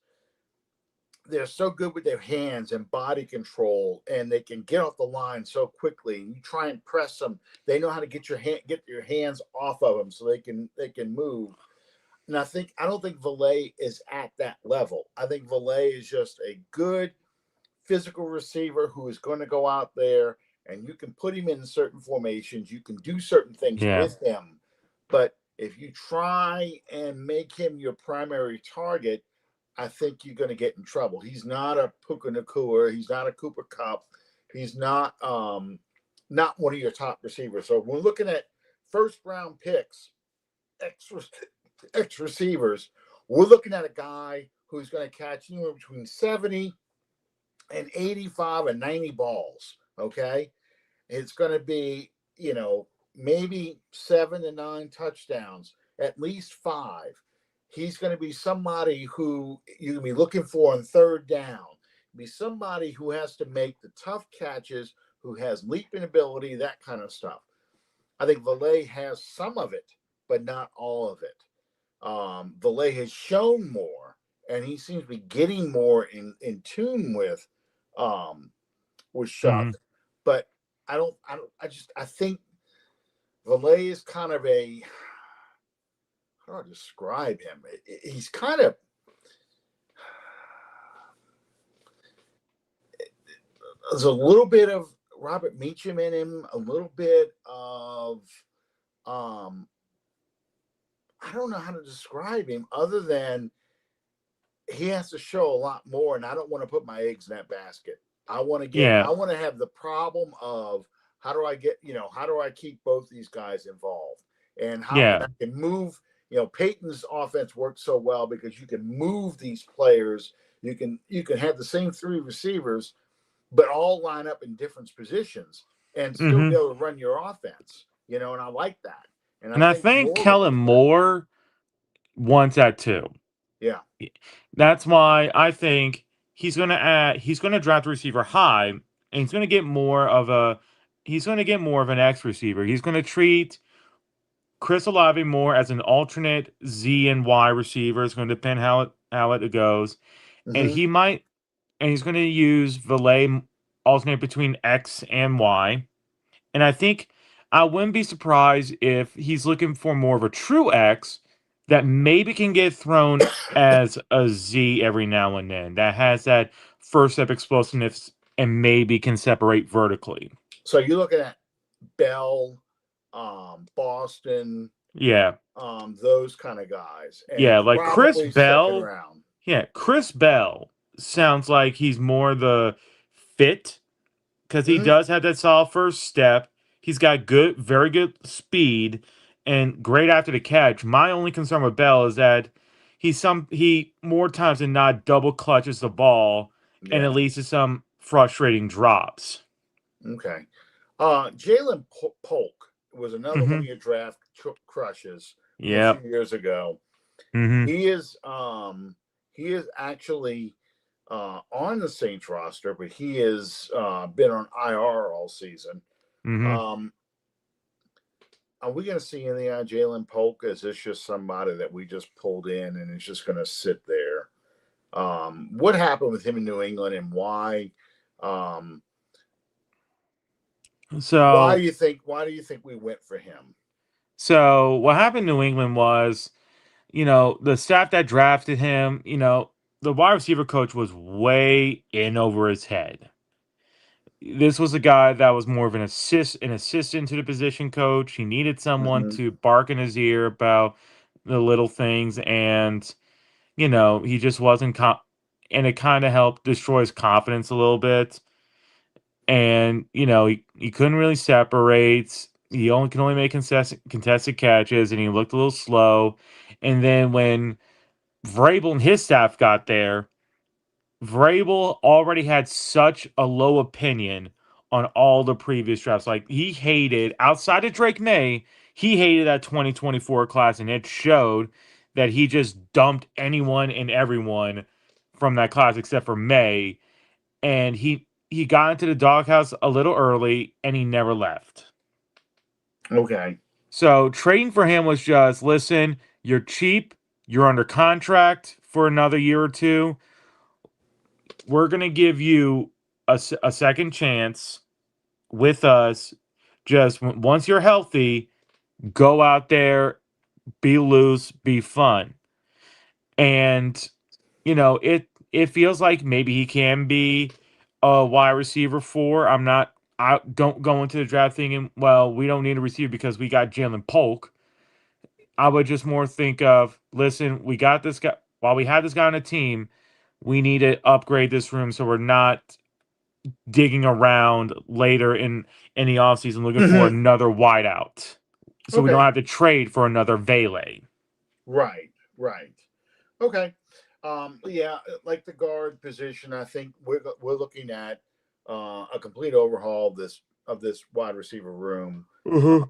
they're so good with their hands and body control, and they can get off the line so quickly. And you try and press them, they know how to get your hands off of them so they can move. And I don't think Valet is at that level. I think Valet is just a good physical receiver who is going to go out there and you can put him in certain formations. You can do certain things with him. But if you try and make him your primary target, I think you're going to get in trouble. He's not a Puka Nacua. He's not a Cooper Kupp. He's not one of your top receivers. So we're looking at first round picks, X receivers. We're looking at a guy who's going to catch anywhere between 70 and 85 and 90 balls. Okay. It's going to be, maybe 7 to 9 touchdowns, at least 5. He's going to be somebody who you can be looking for on third down. Be somebody who has to make the tough catches, who has leaping ability, that kind of stuff. I think Valet has some of it, but not all of it. Valet has shown more, and he seems to be getting more in tune with Shough. But I think Valet is kind of a, how do I describe him? He's kind of, there's a little bit of Robert Meacham in him, a little bit of, I don't know how to describe him other than he has to show a lot more, and I don't want to put my eggs in that basket. I want to have the problem of how do I keep both these guys involved, and how I can move. Peyton's offense works so well because you can move these players. You can have the same 3 receivers, but all line up in different positions and still be able to run your offense. And I like that. And I think Kellen Moore wants that too. Yeah. That's why I think he's going to draft a receiver high, and he's going to get more of an X receiver. He's going to treat Chris Olave more as an alternate Z and Y receiver. It's going to depend how it goes. And he's going to use Valet alternate between X and Y. And I think I wouldn't be surprised if he's looking for more of a true X that maybe can get thrown as a Z every now and then, that has that first step explosiveness and maybe can separate vertically. So you're looking at Bell, Boston, those kind of guys. And like Chris Bell. Yeah, Chris Bell sounds like he's more the fit because he Mhm. does have that solid first step. He's got good, very good speed and great after the catch. My only concern with Bell is that he more times than not double clutches the ball and it Yeah. leads to some frustrating drops. Okay. Jalen Polk was another one of Mm-hmm. your draft crushes from a few Yep. years ago. Mm-hmm. He is actually on the Saints roster, but he has been on IR all season. Mm-hmm. Um, are we going to see anything on Jalen Polk? Is this just somebody that we just pulled in and is just going to sit there? What happened with him in New England, and why? Um, why do So you think? Why do you think we went for him? so what happened in New England was, the staff that drafted him, the wide receiver coach was way in over his head. This was a guy that was more of an assistant to the position coach. He needed someone Hmm. to bark in his ear about the little things, and he just wasn't and it kind of helped destroy his confidence a little bit. And he couldn't really separate. He only can only make contested catches, and he looked a little slow. And then when Vrabel and his staff got there, Vrabel already had such a low opinion on all the previous drafts. Like, he hated, outside of Drake May, he hated that 2024 class, and it showed that he just dumped anyone and everyone from that class except for May. And he got into the doghouse a little early, and he never left. Okay. So trading for him was just, listen, you're cheap, you're under contract for another year or two. We're going to give you a second chance with us. Just once you're healthy, go out there, be loose, be fun. And it feels like maybe he can be a wide receiver four. I don't go into the draft thinking, well, we don't need a receiver because we got Jalen Polk. I would just more think of, listen, we got this guy. While we have this guy on the team, we need to upgrade this room so we're not digging around later in the offseason looking for Hmm. another wideout. So we don't Okay. have to trade for another Vele. Right. Right. Okay. Yeah, like the guard position, I think we're looking at a complete overhaul of this wide receiver room. Uh-huh.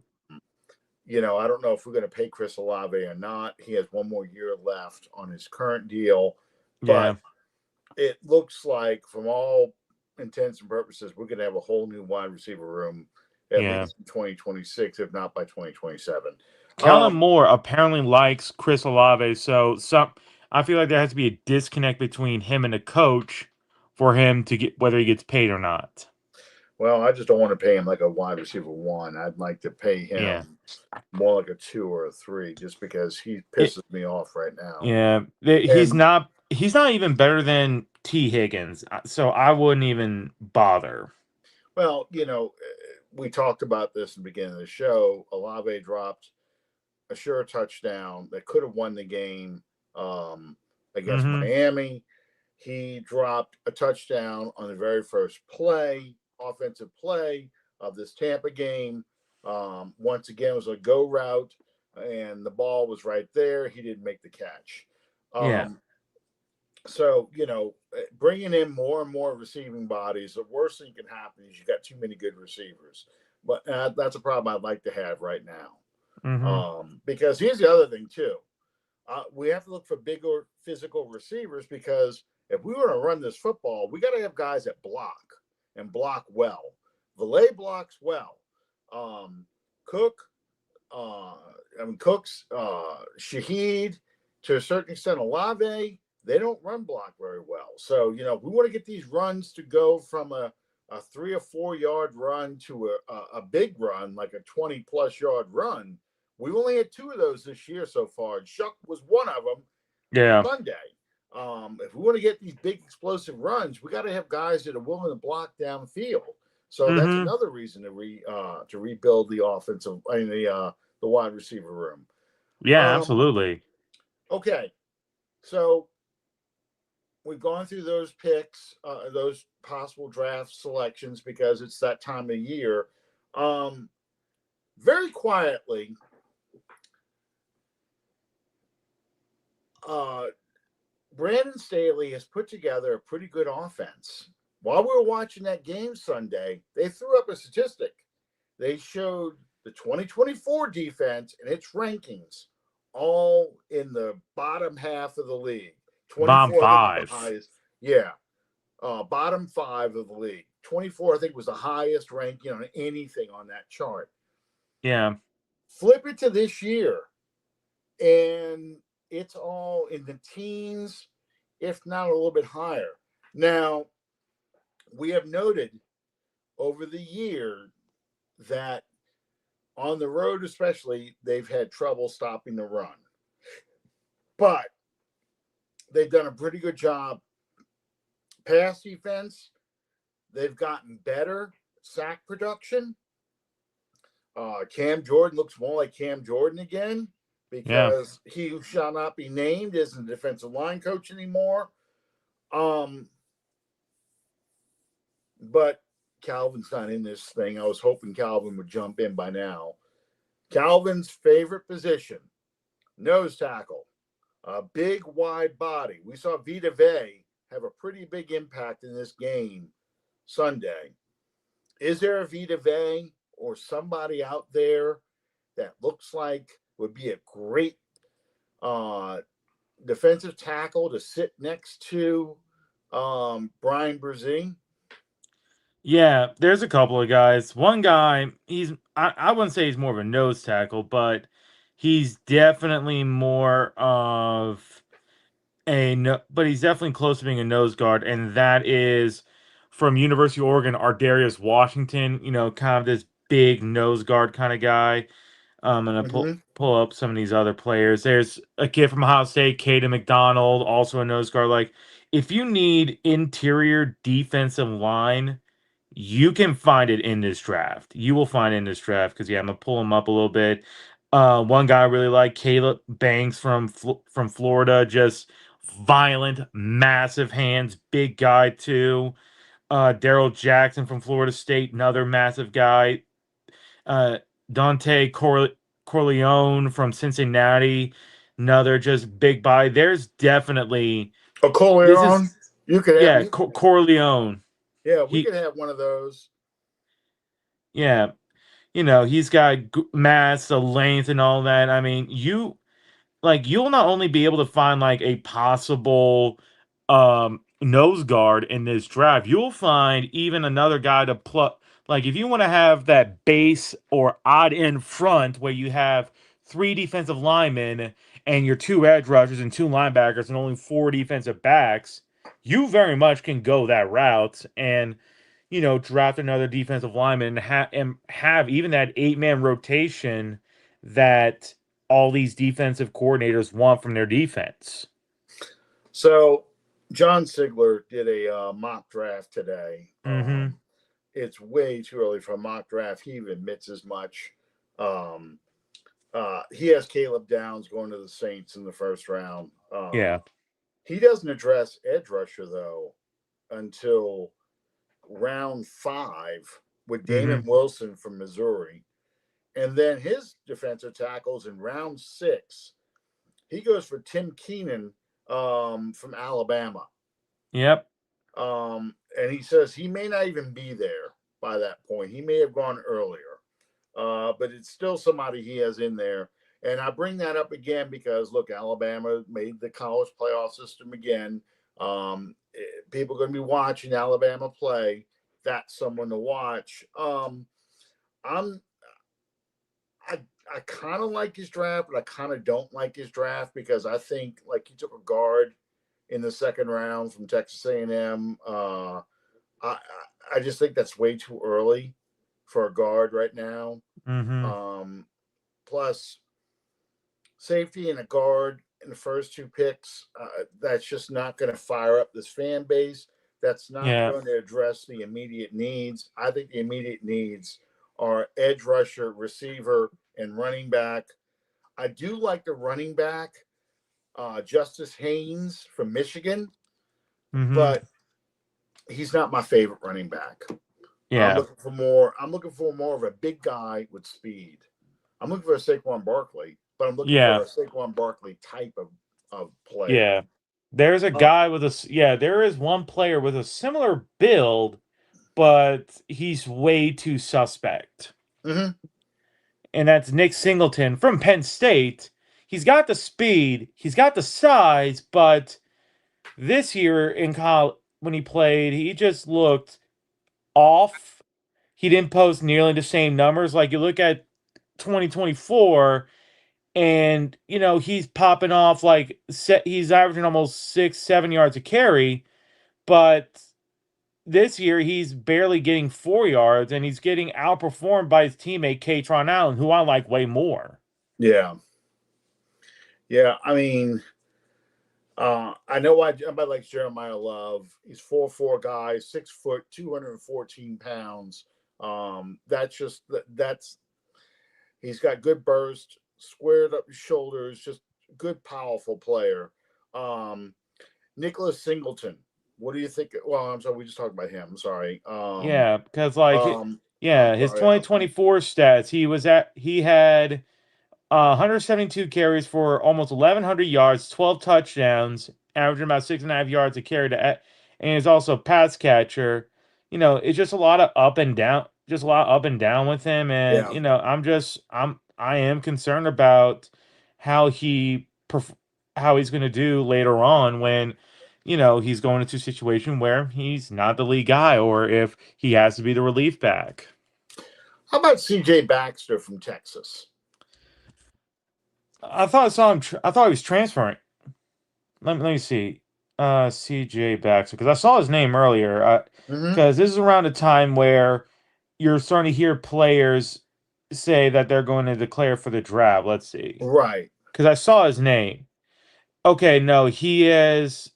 I don't know if we're going to pay Chris Olave or not. He has one more year left on his current deal, Yeah. but it looks like, from all intents and purposes, we're going to have a whole new wide receiver room at Yeah. least in 2026, if not by 2027. Kellen Um, Moore apparently likes Chris Olave, so I feel like there has to be a disconnect between him and the coach for him to get whether he gets paid or not. well, I just don't want to pay him like a wide receiver one. I'd like to pay Yeah. him more like a two or a three, just because he It, pisses me off right now. yeah. And He's not even better than T Higgins, so I wouldn't even bother. well, we talked about this in the beginning of the show. Olave dropped a sure touchdown that could have won the game against Mm-hmm. Miami. He dropped a touchdown on the very first offensive play of this Tampa game. Once again, it was a go route, and the ball was right there. He didn't make the catch. Yeah. Um, so, bringing in more and more receiving bodies, the worst thing can happen is you got too many good receivers. But that's a problem I'd like to have right now. Mm-hmm. Because here's the other thing too. We have to look for bigger physical receivers, because if we want to run this football, we got to have guys that block and block well. Valet blocks well. Cook, Cooks, Shaheed, to a certain extent, Olave, they don't run block very well. So, we want to get these runs to go from a 3 or 4 yard run to a big run, like a 20-plus yard run. We've only had two of those this year so far, and Shough was one of them Yeah. Sunday. If we want to get these big explosive runs, we got to have guys that are willing to block downfield. So that's Mm-hmm. another reason to rebuild the offensive, the wide receiver room. Yeah, Um, absolutely. okay, so we've gone through those picks, those possible draft selections because it's that time of year. Um, very quietly, uh, Brandon Staley has put together a pretty good offense. While we were watching that game Sunday, they threw up a statistic. They showed the 2024 defense and its rankings all in the bottom half of the league. Bomb 24, I think, was the 5. highest. Yeah, bottom 5 of the league. 24, I think, was the highest ranking on anything on that chart. Yeah. Flip it to this year, and it's all in the teens, if not a little bit higher. Now, we have noted over the year that on the road, especially, they've had trouble stopping the run. But they've done a pretty good job. Pass defense, they've gotten better. Sack production. Cam Jordan looks more like Cam Jordan again because he who shall not be named isn't a defensive line coach anymore. But Calvin's not in this thing. I was hoping Calvin would jump in by now. Calvin's favorite position, nose tackle, a big, wide body. We saw Vita Vea have a pretty big impact in this game Sunday. Is there a Vita Vea or somebody out there that looks like would be a great defensive tackle to sit next to Brian Brzee? Yeah, there's a couple of guys. One guy, I wouldn't say he's more of a nose tackle, but he's definitely more of but he's definitely close to being a nose guard, and that is from University of Oregon, Ardarius Washington. Kind of this big nose guard kind of guy. I'm gonna pull up some of these other players. There's a kid from Ohio State, Caden McDonald, also a nose guard. Like, if you need interior defensive line, you can find it in this draft. You will find it in this draft because I'm gonna pull him up a little bit. One guy I really like, Caleb Banks from Florida, just violent, massive hands, big guy too. Daryl Jackson from Florida State, another massive guy. Uh, Dante Corleone from Cincinnati, another just big guy. There's definitely this Corleone. is You could have Corleone. Yeah, we could have one of those. Yeah, he's got mass, the length, and all that. I mean, you'll not only be able to find like a possible nose guard in this draft, you'll find even another guy to pluck. Like, if you want to have that base or odd end front where you have 3 defensive linemen and your 2 edge rushers and 2 linebackers and only 4 defensive backs, you very much can go that route and draft another defensive lineman and have even that 8-man rotation that all these defensive coordinators want from their defense. So John Sigler did a mock draft today. Mm-hmm. It's way too early for a mock draft. He even admits as much. He has Caleb Downs going to the Saints in the first round. Yeah. He doesn't address edge rusher, though, until round 5 with Damon Wilson from Missouri. And then his defensive tackles in round 6. He goes for Tim Keenan from Alabama. Yep. And he says he may not even be there by that point. He may have gone earlier. But it's still somebody he has in there. And I bring that up again because, look, Alabama made the college playoff system again. People are going to be watching Alabama play. That's someone to watch. I kind of like his draft, but I kind of don't like his draft because I think like he took a guard in the second round from Texas A&M. I just think that's way too early for a guard right now. Plus, safety and a guard in the first 2 picks, that's just not going to fire up this fan base. That's not going to address the immediate needs. I think the immediate needs are edge rusher, receiver, and running back. I do like the running back, Justice Haynes from Michigan. Mm-hmm. but he's not my favorite running back. I'm Yeah. looking for more. I'm looking for more of a big guy with speed. I'm looking for a Saquon Barkley, but I'm looking for Yeah. a Saquon Barkley type of player. Yeah. There's a Uh, guy with there is one player with a similar build, but he's way too suspect. mm-hmm. And that's Nick Singleton from Penn State. He's got the speed, he's got the size, but this year in college when he played, he just looked off. He didn't post nearly the same numbers. Like you look at 2024, and he's popping off like he's averaging almost 6-7 yards a carry, but this year he's barely getting 4 yards, and he's getting outperformed by his teammate Katron Allen, who I like way more. Yeah, yeah. I mean, I know why everybody likes Jeremiah Love. He's 4'4" guy, 6 foot, 214 pounds. That's he's got good burst, squared up shoulders, just good, powerful player. Um, Nicholas Singleton. What do you think? Well, I'm sorry, we just talked about him. I'm sorry. Yeah, because I'm his sorry. 2024 stats, he had 172 carries for almost 1,100 yards, 12 touchdowns, averaging about 6.5 yards a carry and he's also a pass catcher. It's just a lot of up and down, just a lot of up and down with him. And, Yeah. I am concerned about how how he's going to do later on when, he's going into a situation where he's not the lead guy or if he has to be the relief back. How about C.J. Baxter from Texas? I thought I saw him. I thought he was transferring. Let me see. CJ Baxter, because I saw his name earlier. Mm-hmm. Because this is around a time where you're starting to hear players say that they're going to declare for the draft. Let's see. Right. Because I saw his name. Okay, no, he is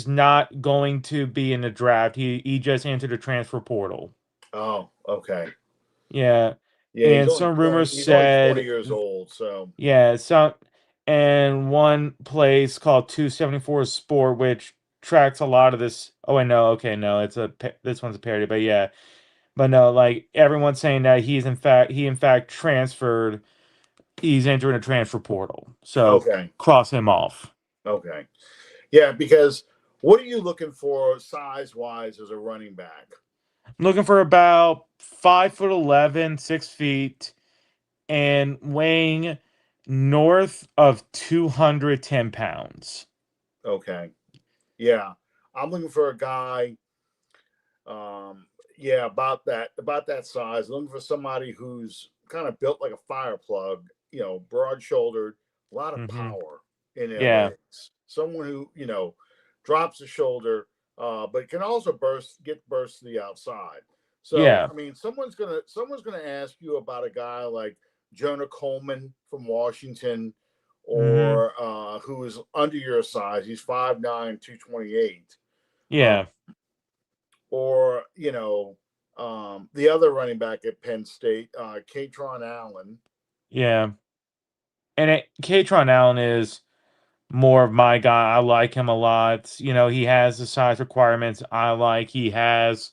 not going to be in the draft. He just entered the transfer portal. Oh, okay. Yeah, Yeah, and some rumors he's only 20 said years old, so yeah, and one place called 274 Sport, which tracks a lot of this. Oh, I know. Okay, no, this one's a parody, but yeah, but no, like everyone's saying that he in fact transferred. He's entering a transfer portal, so okay. cross him off. Okay. Yeah, because what are you looking for size wise as a running back? I'm looking for about 5'11", 6 feet, and weighing north of 210 pounds. Okay. Yeah. I'm looking for a guy yeah, about that size. Looking for somebody who's kind of built like a fire plug, broad shouldered, a lot of Hmm. power in their Yeah, legs. Someone who, drops the shoulder, but can also get burst to the outside. So yeah. I mean, someone's gonna ask you about a guy like Jonah Coleman from Washington, Hmm. or who is under your size. He's 5'9", 228. Uh, Yeah, or the other running back at Penn State, Katron Allen. yeah. And Katron Allen is more of my guy. I like him a lot. He has the size requirements I like. He has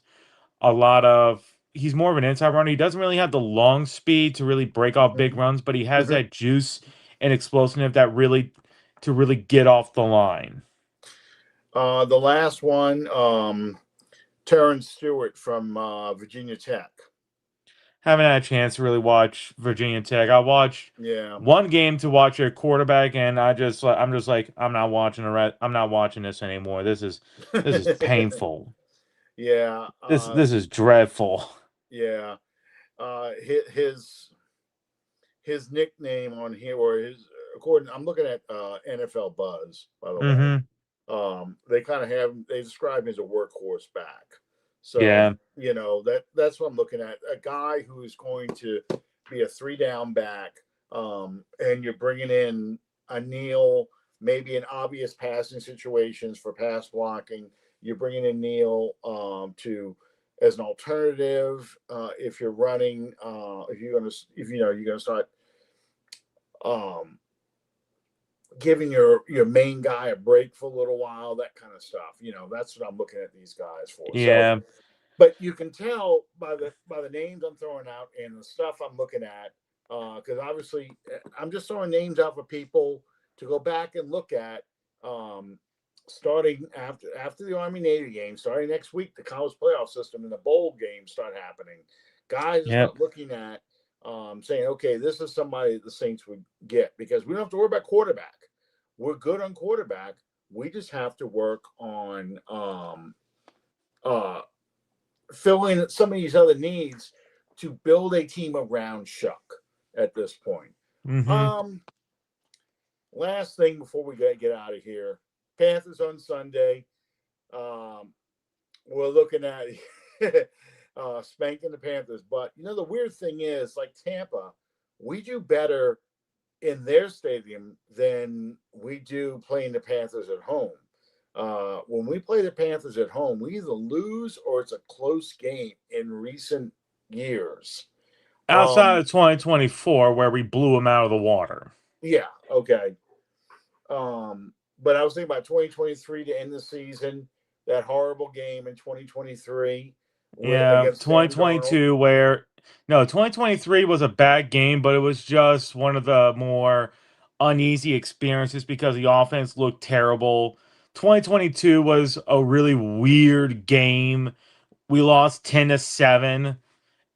a lot of. He's more of an inside runner. He doesn't really have the long speed to really break off big runs, but he has that juice and explosiveness that really get off the line. The last one, Terrence Stewart from Virginia Tech. Haven't had a chance to really watch Virginia Tech. I watched Yeah. one game to watch their quarterback, and I'm just like I'm not watching I'm not watching this anymore. This is painful. Yeah. This is dreadful. Yeah. His nickname on here, or his according, I'm looking at NFL Buzz, by the way. Mm-hmm. They describe him as a workhorse back. So, Yeah. that's what I'm looking at. A guy who is going to be a 3-down back, and you're bringing in a Neal, maybe in obvious passing situations for pass blocking. You're bringing in Neal to as an alternative if you're running. If you're gonna start um, giving your main guy a break for a little while, that kind of stuff. That's what I'm looking at these guys for. So, Yeah. but you can tell by the names I'm throwing out and the stuff I'm looking at, because obviously I'm just throwing names out for people to go back and look at. Starting after the Army Navy game, starting next week, the college playoff system and the bowl games start happening. Guys Yep. start looking at saying, okay, this is somebody the Saints would get because we don't have to worry about quarterback. We're good on quarterback. We just have to work on filling some of these other needs to build a team around Shough at this point. Mm-hmm. Last thing before we get out of here, Panthers on Sunday. We're looking at spanking the Panthers, but the weird thing is, like Tampa, we do better in their stadium than we do playing the Panthers at home. When we play the Panthers at home, we either lose or it's a close game in recent years. Outside of 2024, where we blew them out of the water. Yeah, okay. But I was thinking about 2023 to end the season, that horrible game in 2023 Yeah, against Sam 2022 2023 was a bad game, but it was just one of the more uneasy experiences because the offense looked terrible. 2022 was a really weird game. We lost 10-7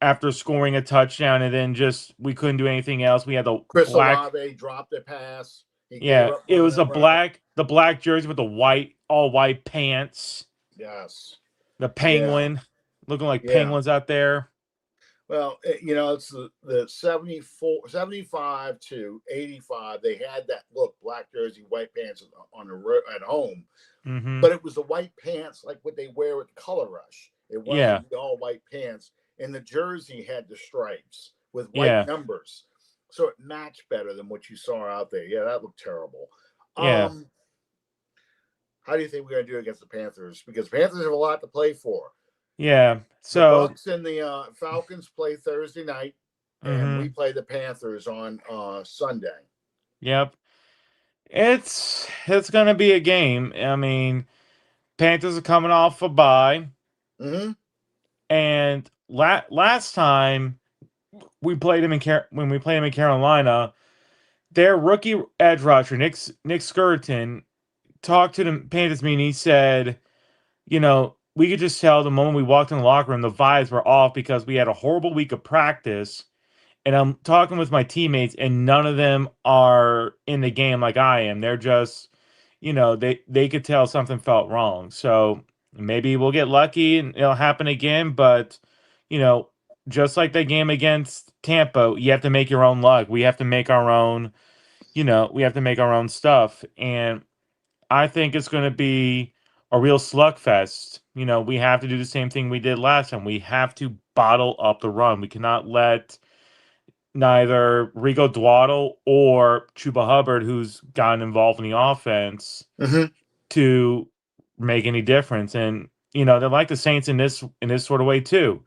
after scoring a touchdown, and then just we couldn't do anything else. We had the Chris black Olave dropped a pass. He gave Yeah, up it running was that run. the black jersey with the all white pants. Yes. The Yeah. penguin, looking like Yeah. penguins out there. Well, it's the 75 to 85. They had that black jersey, white pants on the road at home, Mm-hmm. but it was the white pants like what they wear with Color Rush. It Yeah, wasn't the all white pants, and the jersey had the stripes with white yeah, numbers, so it matched better than what you saw out there. Yeah, that looked terrible. yeah, How do you think we're going to do against the Panthers? Because Panthers have a lot to play for. yeah. The So, Bucs and the Falcons play Thursday night, and we mm-hmm. play the Panthers on Sunday. Yep. It's gonna be a game. I mean, Panthers are coming off a bye, Mm-hmm. and last time we played him when we played him in Carolina, their rookie edge rusher Nick Skirton talked to the Panthers meeting. He said, we could just tell the moment we walked in the locker room, the vibes were off because we had a horrible week of practice. And I'm talking with my teammates, and none of them are in the game like I am. They're just, they could tell something felt wrong. So maybe we'll get lucky and it'll happen again. But, you know, just like that game against Tampa, you have to make your own luck. We have to make our own, we have to make our own stuff. And I think it's going to be a real slugfest. We have to do the same thing we did last time. We have to bottle up the run. We cannot let neither Rigo Dwaddle or Chuba Hubbard, who's gotten involved in the offense, Mm-hmm. to make any difference. And they're like the Saints in this sort of way too.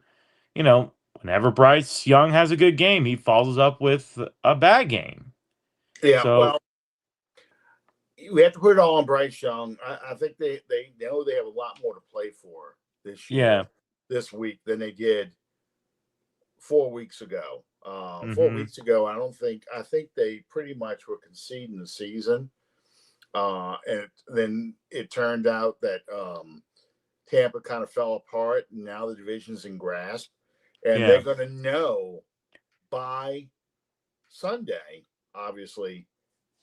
Whenever Bryce Young has a good game, he follows up with a bad game. Yeah, So well, we have to put it all on Bryce Young. I think they know they have a lot more to play for this year, yeah, this week than they did 4 weeks ago. 4 mm-hmm. weeks ago, I think they pretty much were conceding the season. And then it turned out that Tampa kind of fell apart, and now the division's in grasp, and Yeah, they're going to know by Sunday, obviously,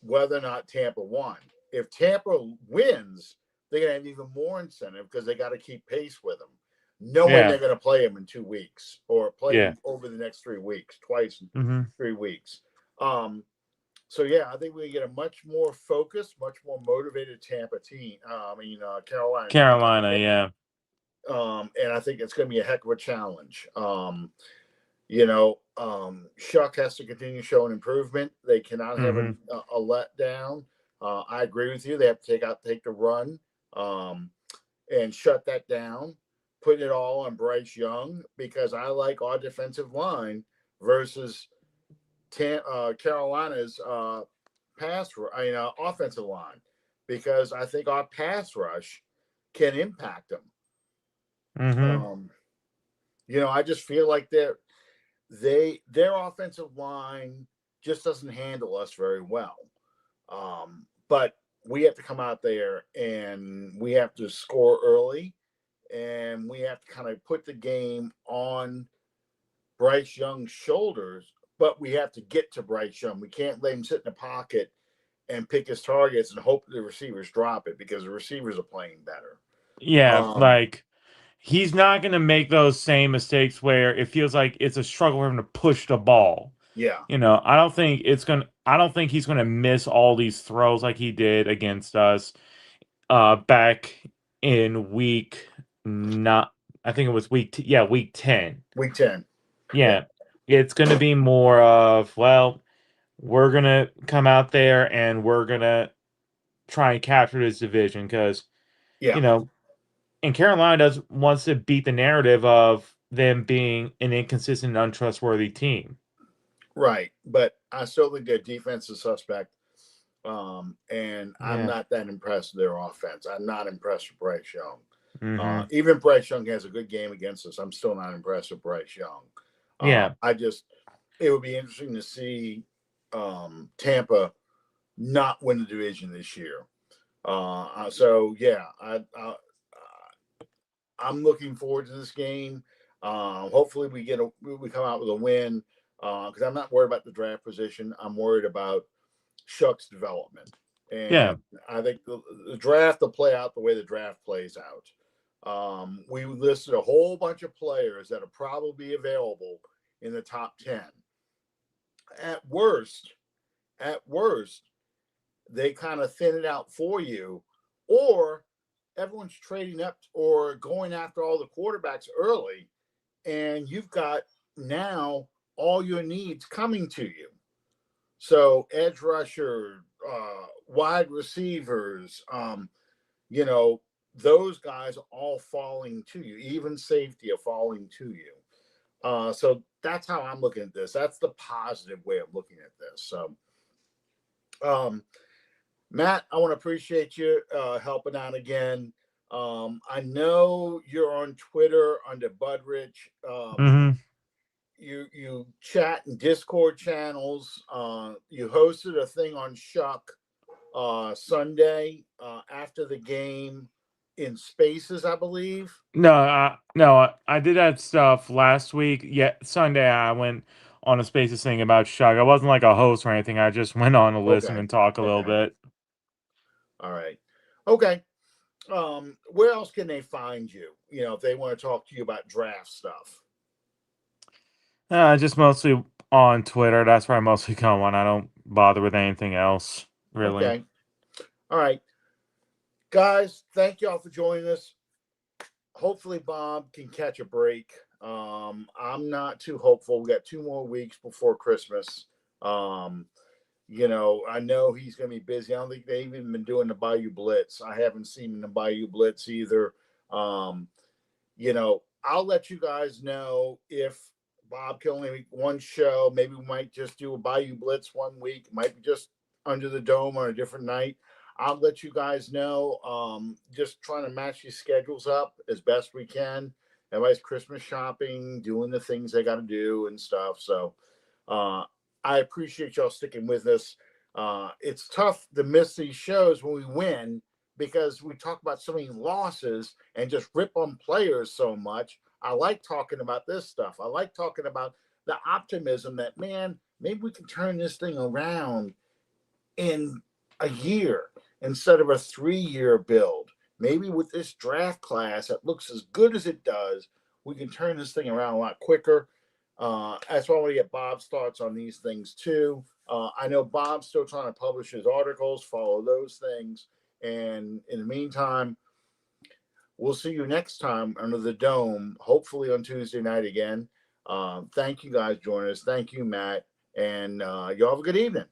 whether or not Tampa won. If Tampa wins, they're going to have even more incentive because they got to keep pace with them, knowing yeah, they're going to play them in 2 weeks or play yeah, them over the next 3 weeks, twice in mm-hmm. 3 weeks. So yeah, I think we get a much more focused, much more motivated Tampa team. Carolina team. Carolina, yeah, And I think it's going to be a heck of a challenge. Shough has to continue showing improvement. They cannot have mm-hmm. a letdown. I agree with you. They have to take the run and shut that down, putting it all on Bryce Young because I like our defensive line versus Carolina's offensive line, because I think our pass rush can impact them. Mm-hmm. I just feel like their offensive line just doesn't handle us very well. But we have to come out there and we have to score early, and we have to kind of put the game on Bryce Young's shoulders. But we have to get to Bryce Young. We can't let him sit in the pocket and pick his targets and hope the receivers drop it, because the receivers are playing better. Yeah, Um, like he's not going to make those same mistakes where it feels like it's a struggle for him to push the ball. yeah, I don't think he's gonna miss all these throws like he did against us back in week not I think it was week 10. week 10. Yeah, Yeah. It's gonna be more of, well, we're gonna come out there and we're gonna try and capture this division because, yeah, you know, and Carolina wants to beat the narrative of them being an inconsistent, untrustworthy team. right. But I still think their defense is suspect. And I'm Yeah. not that impressed with their offense. I'm not impressed with Bryce Young. Mm-hmm. Even Bryce Young has a good game against us. I'm still not impressed with Bryce Young. Yeah. It would be interesting to see Tampa not win the division this year. So yeah, I'm looking forward to this game. Hopefully we come out with a win, because I'm not worried about the draft position. I'm worried about Shough's development. Yeah. And I think the draft will play out the way the draft plays out. We listed a whole bunch of players that are probably available in the top 10. At worst, they kind of thin it out for you, or everyone's trading up or going after all the quarterbacks early, and you've got now all your needs coming to you. So edge rusher, wide receivers, those guys are all falling to you. Even safety are falling to you. So that's how I'm looking at this. That's the positive way of looking at this. So, Matt, I want to appreciate you helping out again. I know you're on Twitter under Budrich. Mm-hmm. You chat in Discord channels. You hosted a thing on Shough Sunday after the game in Spaces, I believe. No, I did that stuff last week. Yeah, Sunday I went on a Spaces thing about Shough. I wasn't like a host or anything. I just went on to listen Okay. and talk a little Okay. bit. All right. Okay. Where else can they find you? If they want to talk to you about draft stuff. Just mostly on Twitter. That's where I mostly come on. I don't bother with anything else, really. Okay. All right. Guys, thank y'all for joining us. Hopefully Bob can catch a break. I'm not too hopeful. We got 2 more weeks before Christmas. I know he's going to be busy. I don't think they've even been doing the Bayou Blitz. I haven't seen the Bayou Blitz either. I'll let you guys know if Bob can only make one show. Maybe we might just do a Bayou Blitz one week. Might be just under the dome on a different night. I'll let you guys know. Just trying to match these schedules up as best we can. Everybody's Christmas shopping, doing the things they got to do and stuff. So I appreciate y'all sticking with us. It's tough to miss these shows when we win, because we talk about so many losses and just rip on players so much. I like talking about this stuff. I like talking about the optimism that, man, maybe we can turn this thing around in a year instead of a 3-year build. Maybe with this draft class that looks as good as it does, we can turn this thing around a lot quicker. That's why I want to get Bob's thoughts on these things too. I know Bob's still trying to publish his articles, follow those things. And in the meantime, we'll see you next time under the dome, hopefully on Tuesday night again. Thank you guys for joining us. Thank you, Matt. And y'all have a good evening.